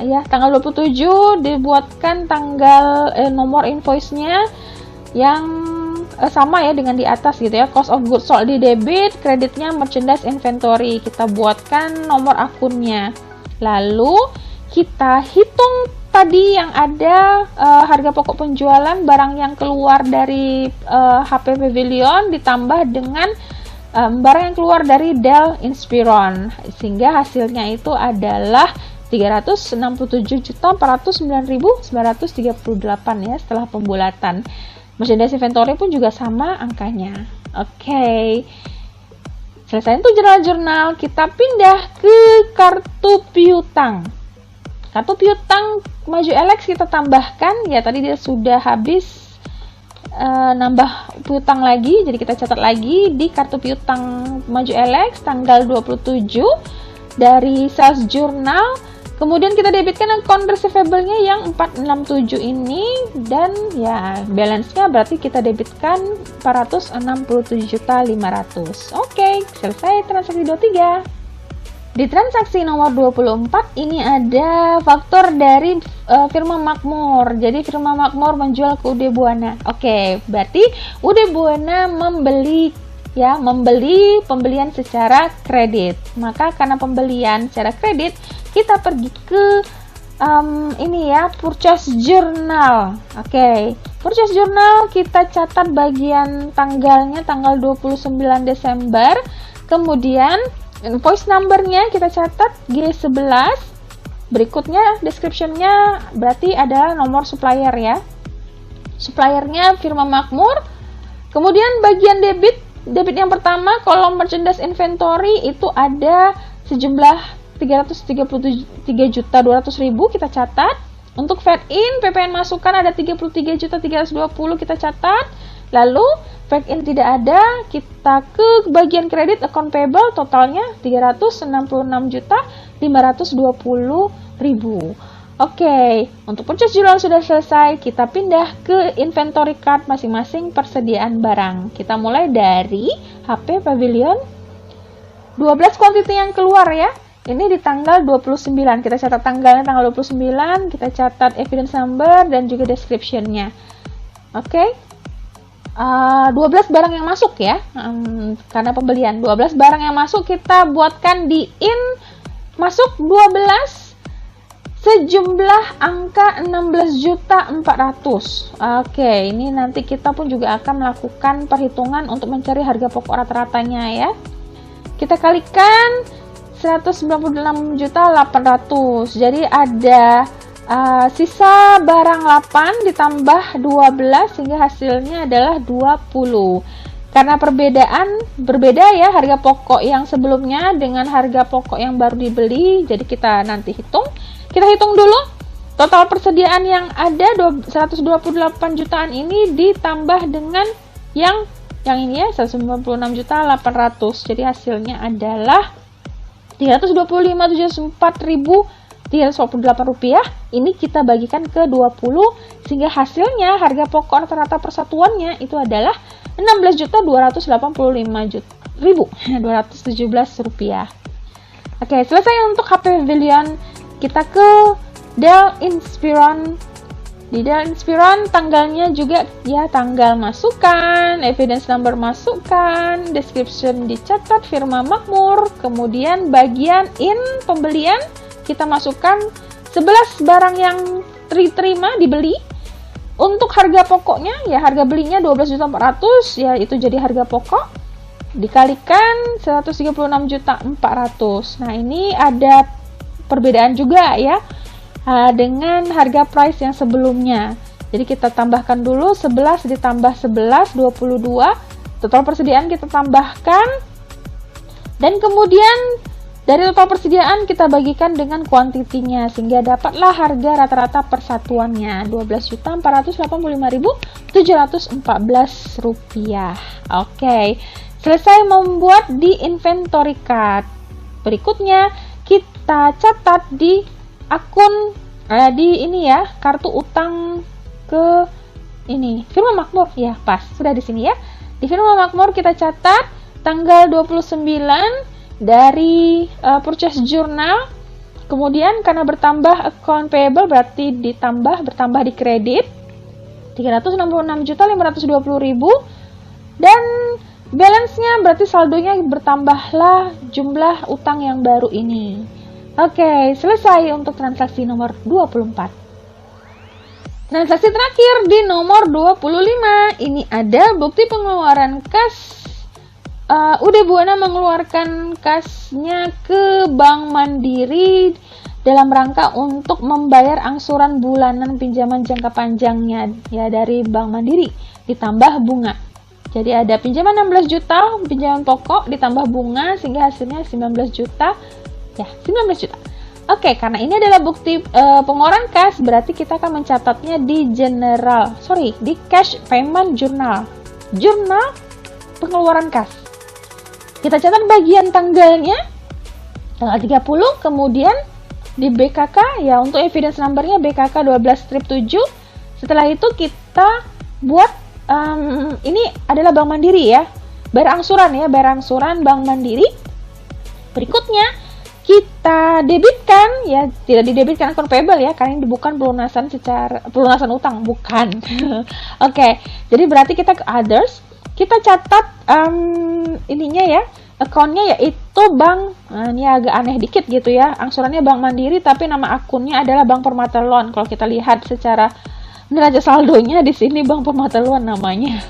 ya, tanggal 27 dibuatkan tanggal nomor invoice-nya yang sama ya dengan di atas gitu ya. Cost of goods sold di debit, kreditnya merchandise inventory. Kita buatkan nomor akunnya. Lalu kita hitung tadi yang ada harga pokok penjualan barang yang keluar dari HP Pavilion ditambah dengan barang yang keluar dari Dell Inspiron, sehingga hasilnya itu adalah 367.409.938 ya setelah pembulatan. Merchandise inventory pun juga sama angkanya. Oke. Selesai untuk jurnal, kita pindah ke kartu piutang. Kartu piutang Maju Alex kita tambahkan, ya tadi dia sudah habis nambah piutang lagi, jadi kita catat lagi di kartu piutang Maju Alex tanggal 27 dari sales journal. Kemudian kita debitkan account receivable-nya yang 467 ini, dan ya balance-nya berarti kita debitkan 467.500. Oke, selesai transaksi 23. Di transaksi nomor 24 ini ada faktor dari firma Makmur. Jadi firma Makmur menjual ke UD Buana. Oke, berarti UD Buana membeli pembelian secara kredit. Maka karena pembelian secara kredit, kita pergi ke ini ya, purchase journal. Oke, purchase journal kita catat bagian tanggalnya tanggal 29 Desember. Kemudian invoice number-nya kita catat G11. Berikutnya description-nya berarti ada nomor supplier ya. Suppliernya firma Makmur. Kemudian bagian debit yang pertama kolom merchandise inventory itu ada sejumlah 333.200.000 kita catat. Untuk fed in PPN masukan ada 33.320 kita catat. Lalu fed in tidak ada, kita ke bagian kredit account payable, totalnya 366.520.000. Oke, untuk purchase journal sudah selesai, kita pindah ke inventory card masing-masing persediaan barang. Kita mulai dari HP Pavilion. 12 quantity yang keluar ya. Ini di tanggal 29. Kita catat tanggalnya tanggal 29, kita catat evidence number dan juga description-nya. Oke. 12 barang yang masuk ya. Karena pembelian 12 barang yang masuk kita buatkan di in masuk 12 sejumlah angka 16.400.000. Oke, ini nanti kita pun juga akan melakukan perhitungan untuk mencari harga pokok rata-ratanya ya. Kita kalikan 196.800.000. Jadi ada sisa barang 8 ditambah 12 sehingga hasilnya adalah 20. Karena berbeda ya harga pokok yang sebelumnya dengan harga pokok yang baru dibeli, jadi kita nanti hitung. Kita hitung dulu total persediaan yang ada 128 jutaan ini ditambah dengan yang ini ya 196.800.000. Jadi hasilnya adalah 325.074.348 rupiah. Ini kita bagikan ke 20 sehingga hasilnya harga pokok rata-rata persatuannya itu adalah 16.285.217 rupiah. Oke, selesai untuk HP Pavilion. Kita ke Dell Inspiron. Di Dell Inspiron tanggalnya juga ya tanggal masukkan, evidence number masukkan, description dicatat, firma makmur, kemudian bagian in pembelian kita masukkan 11 barang yang diterima dibeli. Untuk harga pokoknya ya harga belinya 12.400.000 ya itu jadi harga pokok dikalikan 136.400.000. Nah, ini ada perbedaan juga ya dengan harga price yang sebelumnya. Jadi kita tambahkan dulu 11 ditambah 11 22, total persediaan kita tambahkan, dan kemudian dari total persediaan kita bagikan dengan kuantitinya sehingga dapatlah harga rata-rata persatuannya 12.485.714 rupiah. Oke, selesai membuat di inventory card. Berikutnya kita catat di akun di ini ya, kartu utang ke ini firma makmur ya, pas sudah di sini ya. Di firma makmur kita catat tanggal 29 dari purchase journal. Kemudian karena bertambah account payable berarti bertambah di kredit 366.520.000 dan balance-nya berarti saldonya bertambahlah jumlah utang yang baru ini. Oke, selesai untuk transaksi nomor 24. Transaksi terakhir di nomor 25. Ini ada bukti pengeluaran kas. UD Buana mengeluarkan kasnya ke Bank Mandiri dalam rangka untuk membayar angsuran bulanan pinjaman jangka panjangnya ya dari Bank Mandiri ditambah bunga. Jadi ada pinjaman 16 juta, pinjaman pokok ditambah bunga sehingga hasilnya 19 juta. Ya, 19 juta. Oke, karena ini adalah bukti pengeluaran kas, berarti kita akan mencatatnya di di cash payment journal. Jurnal pengeluaran kas. Kita catat bagian tanggalnya tanggal 30, kemudian di BKK ya untuk evidence numbernya BKK 12-7. Setelah itu kita buat ini adalah Bank Mandiri ya, bayar angsuran Bank Mandiri. Berikutnya kita debitkan ya, tidak didebitkan akun payable ya, karena ini bukan pelunasan utang, bukan. Oke, jadi berarti kita ke others, kita catat ininya ya, akunnya yaitu bank, ini agak aneh dikit gitu ya, angsurannya Bank Mandiri tapi nama akunnya adalah Bank Permata Loan. Kalau kita lihat secara neraca saldonya di sini Bank Permata Loan namanya.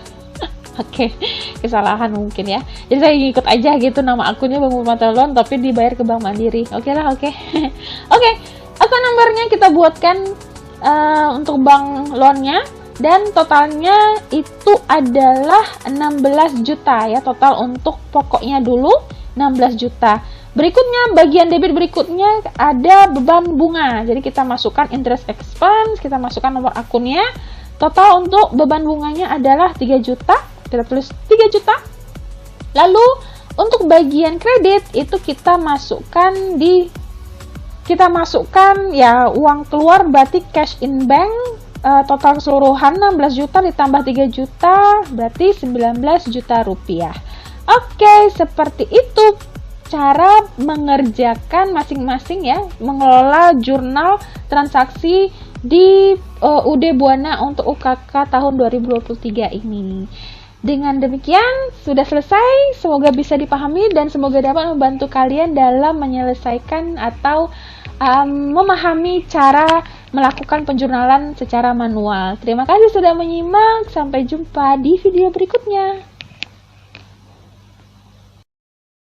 Oke, kesalahan mungkin ya. Jadi saya ikut aja gitu nama akunnya Bank Permata Loan tapi dibayar ke Bank Mandiri. Oke lah, oke. Oke, akun nomornya kita buatkan untuk bank loannya dan totalnya itu adalah 16 juta ya, total untuk pokoknya dulu 16 juta. Berikutnya bagian debit berikutnya ada beban bunga. Jadi kita masukkan interest expense, kita masukkan nomor akunnya. Total untuk beban bunganya adalah 3 juta. Kita tulis 3 juta. Lalu untuk bagian kredit itu kita masukkan ya uang keluar berarti cash in bank, total keseluruhan 16 juta ditambah 3 juta berarti 19 juta rupiah. Oke, seperti itu cara mengerjakan masing-masing ya, mengelola jurnal transaksi di UD Buana untuk UKK tahun 2023 ini. Dengan demikian sudah selesai, semoga bisa dipahami dan semoga dapat membantu kalian dalam menyelesaikan atau memahami cara melakukan penjurnalan secara manual. Terima kasih sudah menyimak, sampai jumpa di video berikutnya.